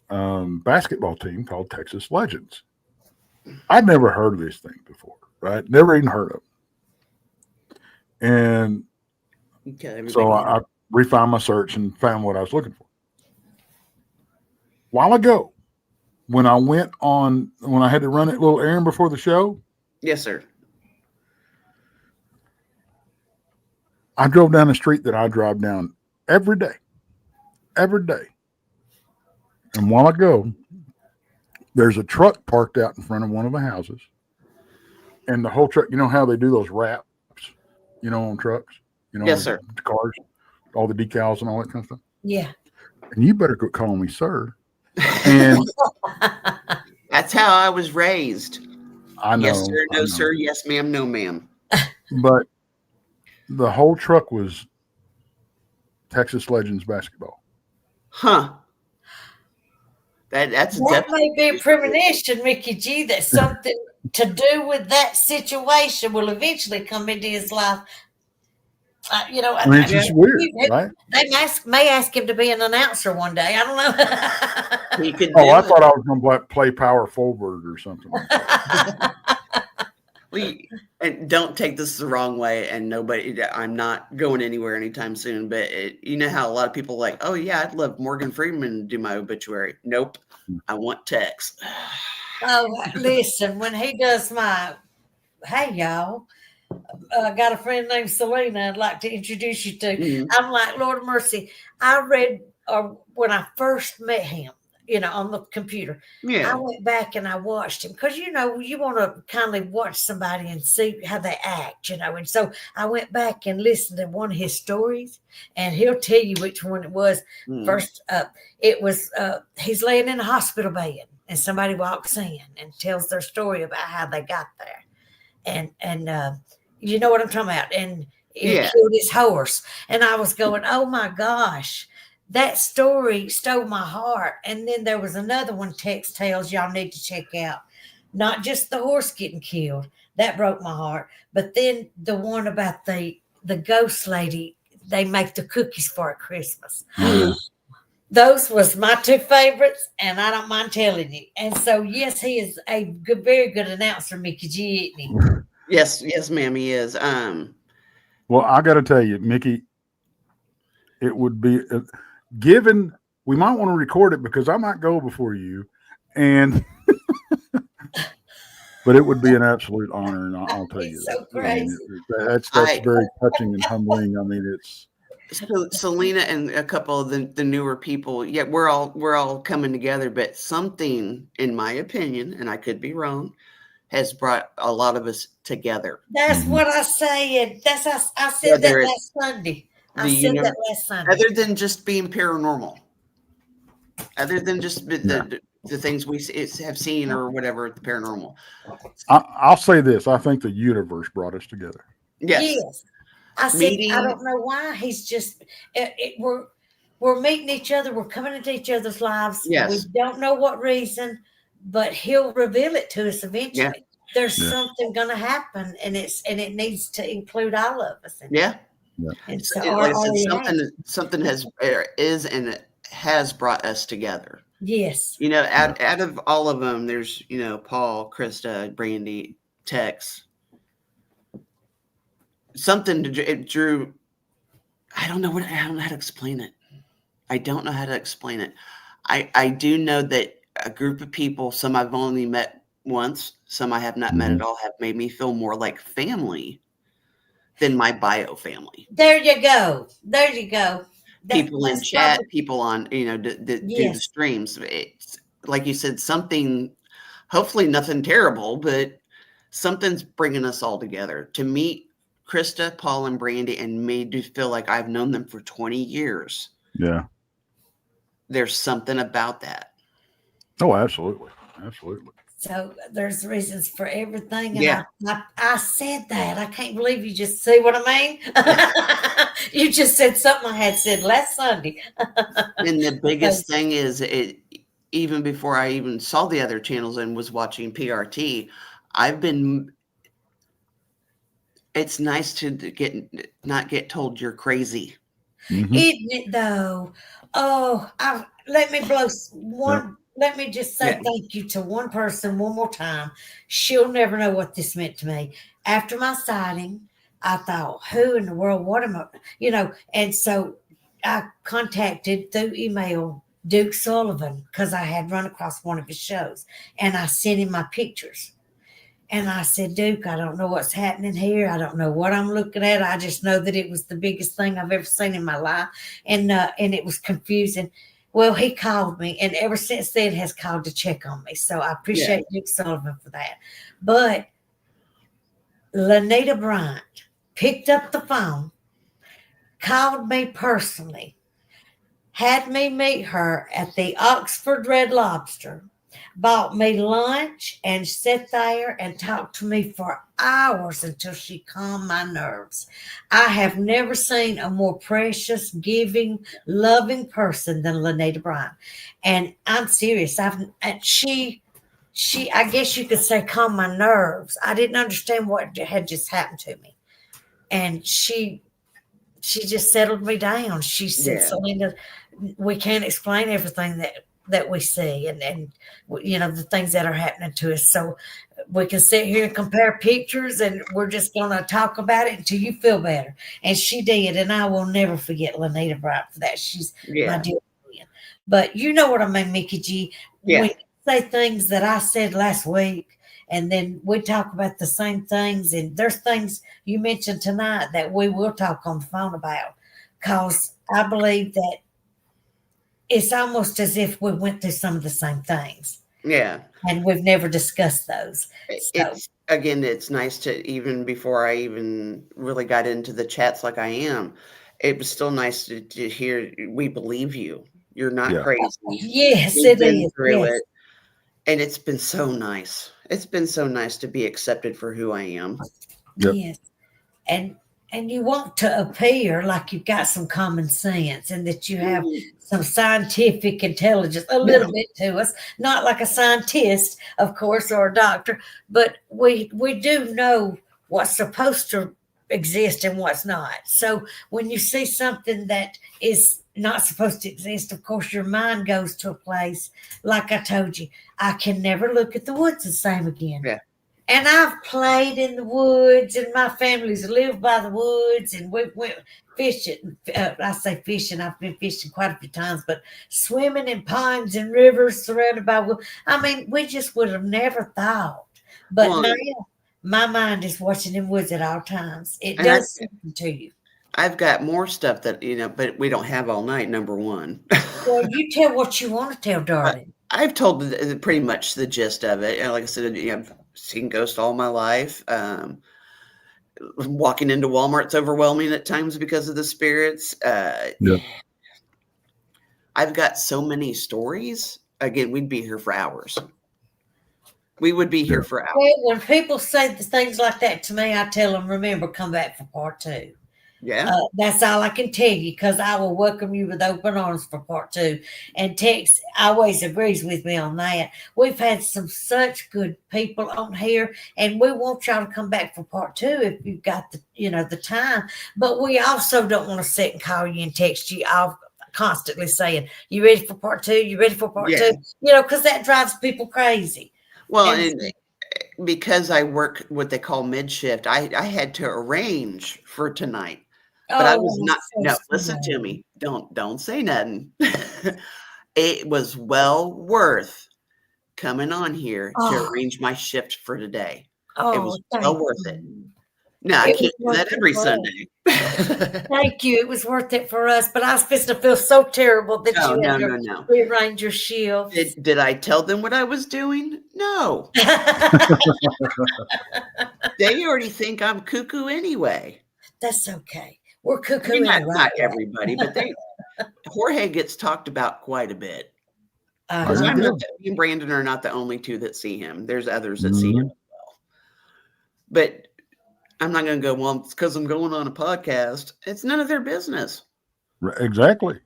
basketball team called Texas Legends. I'd never heard of this thing before, right? Never even heard of it. And so I refined my search and found what I was looking for. A while ago, when I had to run that little errand before the show. Yes, sir. I drove down the street that I drive down every day. And while I go, there's a truck parked out in front of one of the houses. And the whole truck, you know how they do those wraps, on trucks? Yes, sir. Cars, all the decals and all that kind of stuff. Yeah. And you better quit calling me sir. And that's how I was raised. I know. Yes, sir. No, sir. Yes, ma'am. No, ma'am. But the whole truck was Texas Legends basketball. Huh. That may be a premonition, Mikki G, that something to do with that situation will eventually come into his life. It's just weird, right? They may ask him to be an announcer one day. I don't know. He could. I thought I was going to play power forward or something like that. And don't take this the wrong way, and I'm not going anywhere anytime soon, but you know how a lot of people are like, oh yeah, I'd love Morgan Freeman to do my obituary. Nope. I want Tex. Oh, listen, when he does hey y'all, I got a friend named Celena I'd like to introduce you to. Mm-hmm. I'm like, Lord of mercy. I read when I first met him, on the computer. Yeah. I went back and I watched him because, you want to kind of watch somebody and see how they act, And so I went back and listened to one of his stories, and he'll tell you which one it was. First up, it was he's laying in a hospital bed, and somebody walks in and tells their story about how they got there. And you know what I'm talking about? And he killed his horse. And I was going, oh my gosh. That story stole my heart. And then there was another one, Tex Tales, y'all need to check out. Not just the horse getting killed. That broke my heart. But then the one about the ghost lady, they make the cookies for at Christmas. Mm-hmm. Those was my two favorites, and I don't mind telling you. And so, yes, he is a very good announcer, Mikki G, isn't he? Yes, ma'am, he is. Well, I got to tell you, Mikki, it would be... given we might want to record it because I might go before you, and but it would be an absolute honor, and I'll tell you so crazy. That's very touching and humbling. I mean, it's Celena and a couple of the newer people. Yeah, we're all coming together, but something, in my opinion, and I could be wrong, has brought a lot of us together. That's what I said. I said that last Sunday. I said that last Sunday. Other than just being paranormal, other than just the things we have seen or whatever, the paranormal. I'll say this. I think the universe brought us together. Yes. I said, I don't know why. He's just, we're meeting each other. We're coming into each other's lives. Yes. We don't know what reason, but he'll reveal it to us eventually. Yeah. There's something going to happen, and it needs to include all of us. Yeah. Yeah. And so something has brought us together. Yes. Out of all of them, there's, Paul, Krista, Brandy, Tex. Something it drew. I don't know how to explain it. I do know that a group of people, some I've only met once, some I have not met at all, have made me feel more like family than my bio family. There you go. People in chat, people on, do the streams. It's like you said, something, hopefully nothing terrible, but something's bringing us all together. To meet Krista, Paul, and Brandy and made me feel like I've known them for 20 years. Yeah. There's something about that. Oh, absolutely. Absolutely. So there's reasons for everything. And I said that. I can't believe you just see what I mean. You just said something I had said last Sunday. And the biggest thing is, even before I even saw the other channels and was watching PRT, it's nice to not get told you're crazy. Mm-hmm. Isn't it though? Oh, let me blow let me just say thank you to one person one more time. She'll never know what this meant to me. After my sighting, I thought, who in the world, what am I, and so I contacted through email Duke Sullivan because I had run across one of his shows and I sent him my pictures. And I said, Duke, I don't know what's happening here. I don't know what I'm looking at. I just know that it was the biggest thing I've ever seen in my life. And it was confusing. Well, he called me, and ever since then has called to check on me. So I appreciate Duke Sullivan for that. But Lanita Bryant picked up the phone, called me personally, had me meet her at the Oxford Red Lobster, bought me lunch, and sat there and talked to me for hours until she calmed my nerves. I have never seen a more precious, giving, loving person than Lanita Bryant. And I'm serious. She, I guess you could say, calmed my nerves. I didn't understand what had just happened to me. And she just settled me down. She said, Celena, we can't explain everything that we see and the things that are happening to us. So we can sit here and compare pictures, and we're just going to talk about it until you feel better. And she did, and I will never forget Lanita Bryant for that. She's my dear friend. But you know what I mean, Mikki G. Yeah. When you say things that I said last week, and then we talk about the same things, and there's things you mentioned tonight that we will talk on the phone about, because I believe that it's almost as if we went through some of the same things. Yeah. And we've never discussed those. It's nice to, even before I even really got into the chats like I am, it was still nice to hear, we believe you. You're not crazy. Yes, it is. Through it. And it's been so nice. It's been so nice to be accepted for who I am. Yep. Yes. And you want to appear like you've got some common sense and that you have some scientific intelligence, a little bit to us, not like a scientist, of course, or a doctor, but we do know what's supposed to exist and what's not. So when you see something that is not supposed to exist, of course, your mind goes to a place, like I told you, I can never look at the woods the same again. Yeah. And I've played in the woods, and my family's lived by the woods, and we went fishing. I say fishing, I've been fishing quite a few times, but swimming in ponds and rivers surrounded by woods. I mean, we just would have never thought. But now my mind is watching in woods at all times. It does something to you. I've got more stuff that, but we don't have all night, number one. Well, you tell what you want to tell, darling. I've told pretty much the gist of it. And like I said, I've seen ghosts all my life. Walking into Walmart's overwhelming at times because of the spirits. I've got so many stories. Again, we'd be here for hours. We would be here for hours. Well, when people say things like that to me, I tell them, remember, come back for part 2. Yeah. That's all I can tell you, because I will welcome you with open arms for part 2. And Tex always agrees with me on that. We've had such good people on here, and we want y'all to come back for part 2 if you've got the time. But we also don't want to sit and call you and text you all constantly saying, you ready for part 2? You ready for part 2? Because that drives people crazy. Well, and because I work what they call mid shift, I had to arrange for tonight. But I was not. Listen to me. Don't say nothing. It was well worth coming on here to arrange my shift for today. It was well worth it. No, I can't do that every Sunday. Thank you. It was worth it for us. But I was supposed to feel so terrible that you had to rearrange your shifts. Did I tell them what I was doing? No. They already think I'm cuckoo anyway. That's okay. We're cuckoo. Not everybody, but Jorge gets talked about quite a bit. Me and Brandon are not the only two that see him. There's others that see him as well. But I'm not going to go, well, it's because I'm going on a podcast. It's none of their business. Exactly.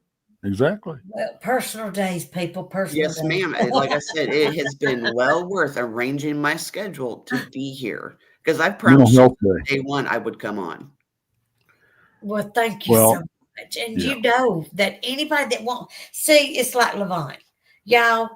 Well, personal days, people. Personal days. Yes, ma'am. Like I said, it has been well worth arranging my schedule to be here, because I promised day one I would come on. Well, thank you so much. And you know that anybody that wants, see, it's like Levant. Y'all,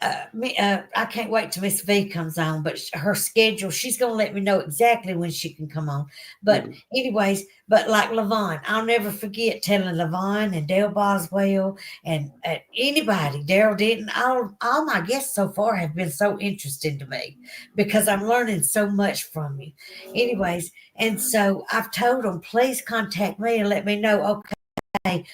I can't wait till Miss V comes on, but her schedule, she's going to let me know exactly when she can come on. But anyways, but like Levon, I'll never forget telling Levon and Dale Boswell and anybody, Daryl Denton, all my guests so far have been so interesting to me because I'm learning so much from you. Anyways, and so I've told them, please contact me and let me know, okay,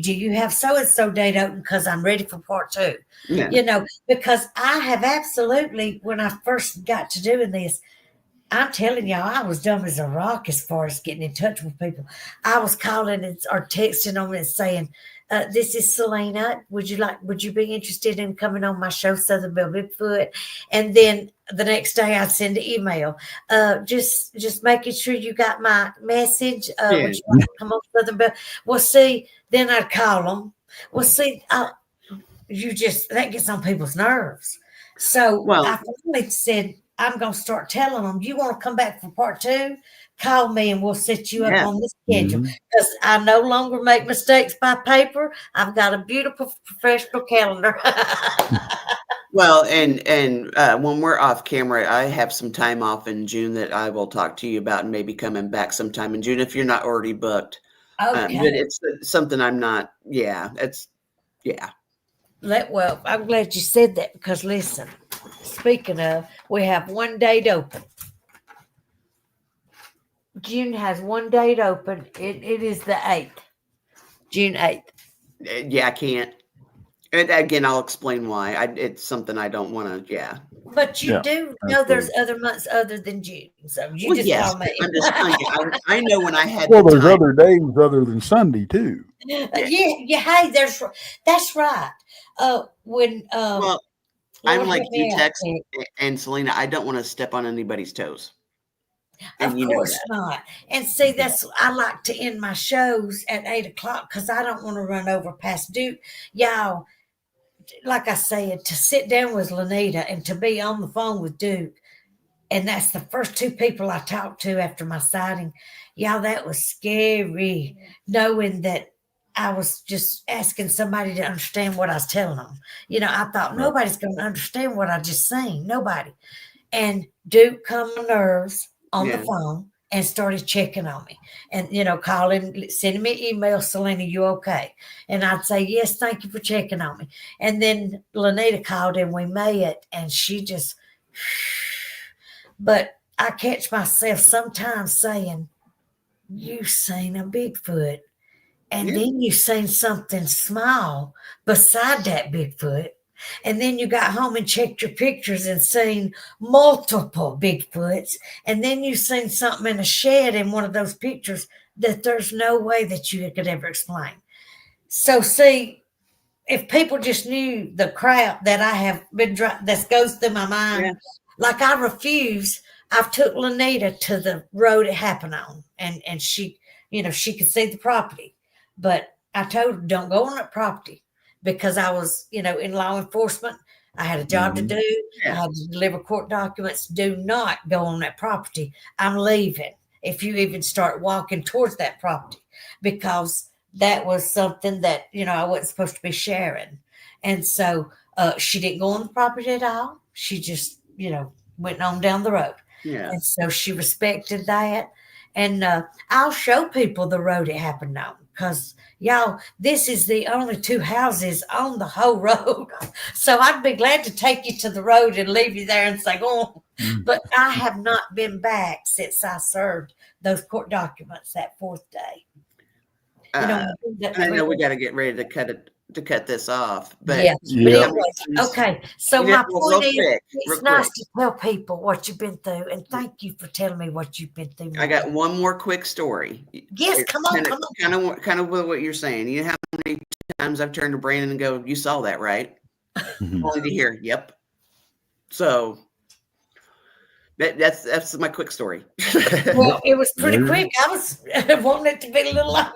do you have so-and-so date open? Because I'm ready for part 2. Yeah. Because I have absolutely, when I first got to doing this, I'm telling y'all, I was dumb as a rock as far as getting in touch with people. I was calling or texting them and saying, this is Celena. Would you be interested in coming on my show, Southern Belle Bigfoot? And then the next day I'd send an email. Just making sure you got my message. Would you like to come on Southern Belle? Well, see, then I'd call them. Well, see, that gets on people's nerves. So I finally said, I'm going to start telling them, you want to come back for part 2? Call me and we'll set you up on the schedule. Because I no longer make mistakes by paper. I've got a beautiful professional calendar. Well, and when we're off camera, I have some time off in June that I will talk to you about and maybe coming back sometime in June if you're not already booked. Okay. But it's something I'm not, Well, I'm glad you said that because listen, speaking of, we have one date open. June has one date open. It is the 8th. June 8th. Yeah, I can't. And again, I'll explain why. It's something I don't want to, But you do know there's other months other than June. So you just tell me. I'm just telling you. I know when I had there's other days other than Sunday, too. Yeah. Hey, that's right. I'm like you, Tex and Celena. I don't want to step on anybody's toes. Of course not. And see, I like to end my shows at 8:00 because I don't want to run over past Duke. Y'all, like I said, to sit down with Lanita and to be on the phone with Duke, and that's the first 2 people I talked to after my sighting. Y'all, that was scary, knowing that I was just asking somebody to understand what I was telling them. I thought nobody's going to understand what I just seen. Nobody. And Duke calmed my nerves on the phone and started checking on me and, calling, sending me email, Celena, you okay? And I'd say, yes, thank you for checking on me. And then Lanita called and we met and she just, but I catch myself sometimes saying, you seen a Bigfoot and then you seen something small beside that Bigfoot. And then you got home and checked your pictures and seen multiple Bigfoots. And then you seen something in a shed in one of those pictures that there's no way that you could ever explain. So see, if people just knew the crap that I have been that goes through my mind, like I refuse. I've took Lanita to the road it happened on and she, she could see the property, but I told her don't go on that property. Because I was, in law enforcement, I had a job to do. I had to deliver court documents. Do not go on that property. I'm leaving if you even start walking towards that property because that was something that, I wasn't supposed to be sharing. And so she didn't go on the property at all. She just, went on down the road. Yeah. And so she respected that. And I'll show people the road it happened on because, y'all, this is the only 2 houses on the whole road. So I'd be glad to take you to the road and leave you there and say, oh, but I have not been back since I served those court documents that 4th day. I know we got to get ready to cut this off, but okay. So my point is, it's nice to tell people what you've been through, and thank you for telling me what you've been through. I got one more quick story. Yes, come on. Kind of what you're saying. You know how many times I've turned to Brandon and go, "You saw that, right?" Only to hear, "Yep." So that's my quick story. Well, it was pretty quick. I was wanting it to be a little longer.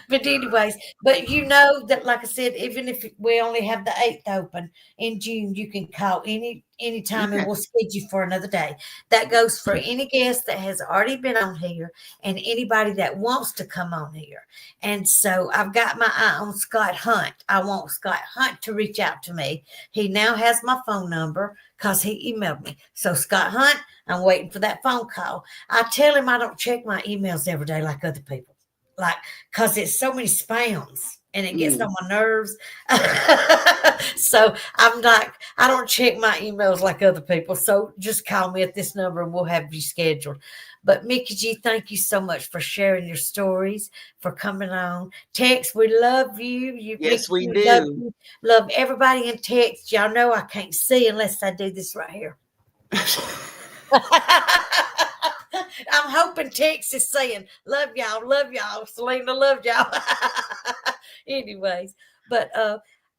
But anyways, but you know that, like I said, even if we only have the 8th open in June, you can call anytime and we'll schedule for another day. That goes for any guest that has already been on here and anybody that wants to come on here. And so I've got my eye on Scott Hunt. I want Scott Hunt to reach out to me. He now has my phone number because he emailed me. So Scott Hunt, I'm waiting for that phone call. I tell him I don't check my emails every day like other people. Like, because it's so many spams and it gets on my nerves. So I'm like, I don't check my emails like other people. So just call me at this number and we'll have you scheduled. But Mikki G, thank you so much for sharing your stories, for coming on. Tex, we love you. Yes, we do. Love everybody in Tex. Y'all know I can't see unless I do this right here. I'm hoping Tex is saying, love y'all. Celena, love y'all. Anyways, but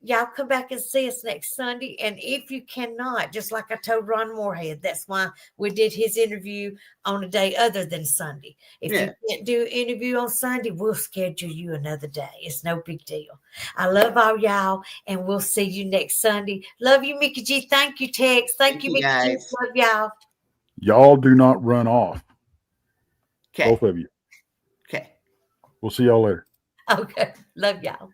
y'all come back and see us next Sunday. And if you cannot, just like I told Ron Moorhead, that's why we did his interview on a day other than Sunday. If you can't do an interview on Sunday, we'll schedule you another day. It's no big deal. I love all y'all, and we'll see you next Sunday. Love you, Mikki G. Thank you, Tex. Thank you, Mikki G. Love y'all. Y'all do not run off. Okay. Both of you. Okay. We'll see y'all later. Okay. Love y'all.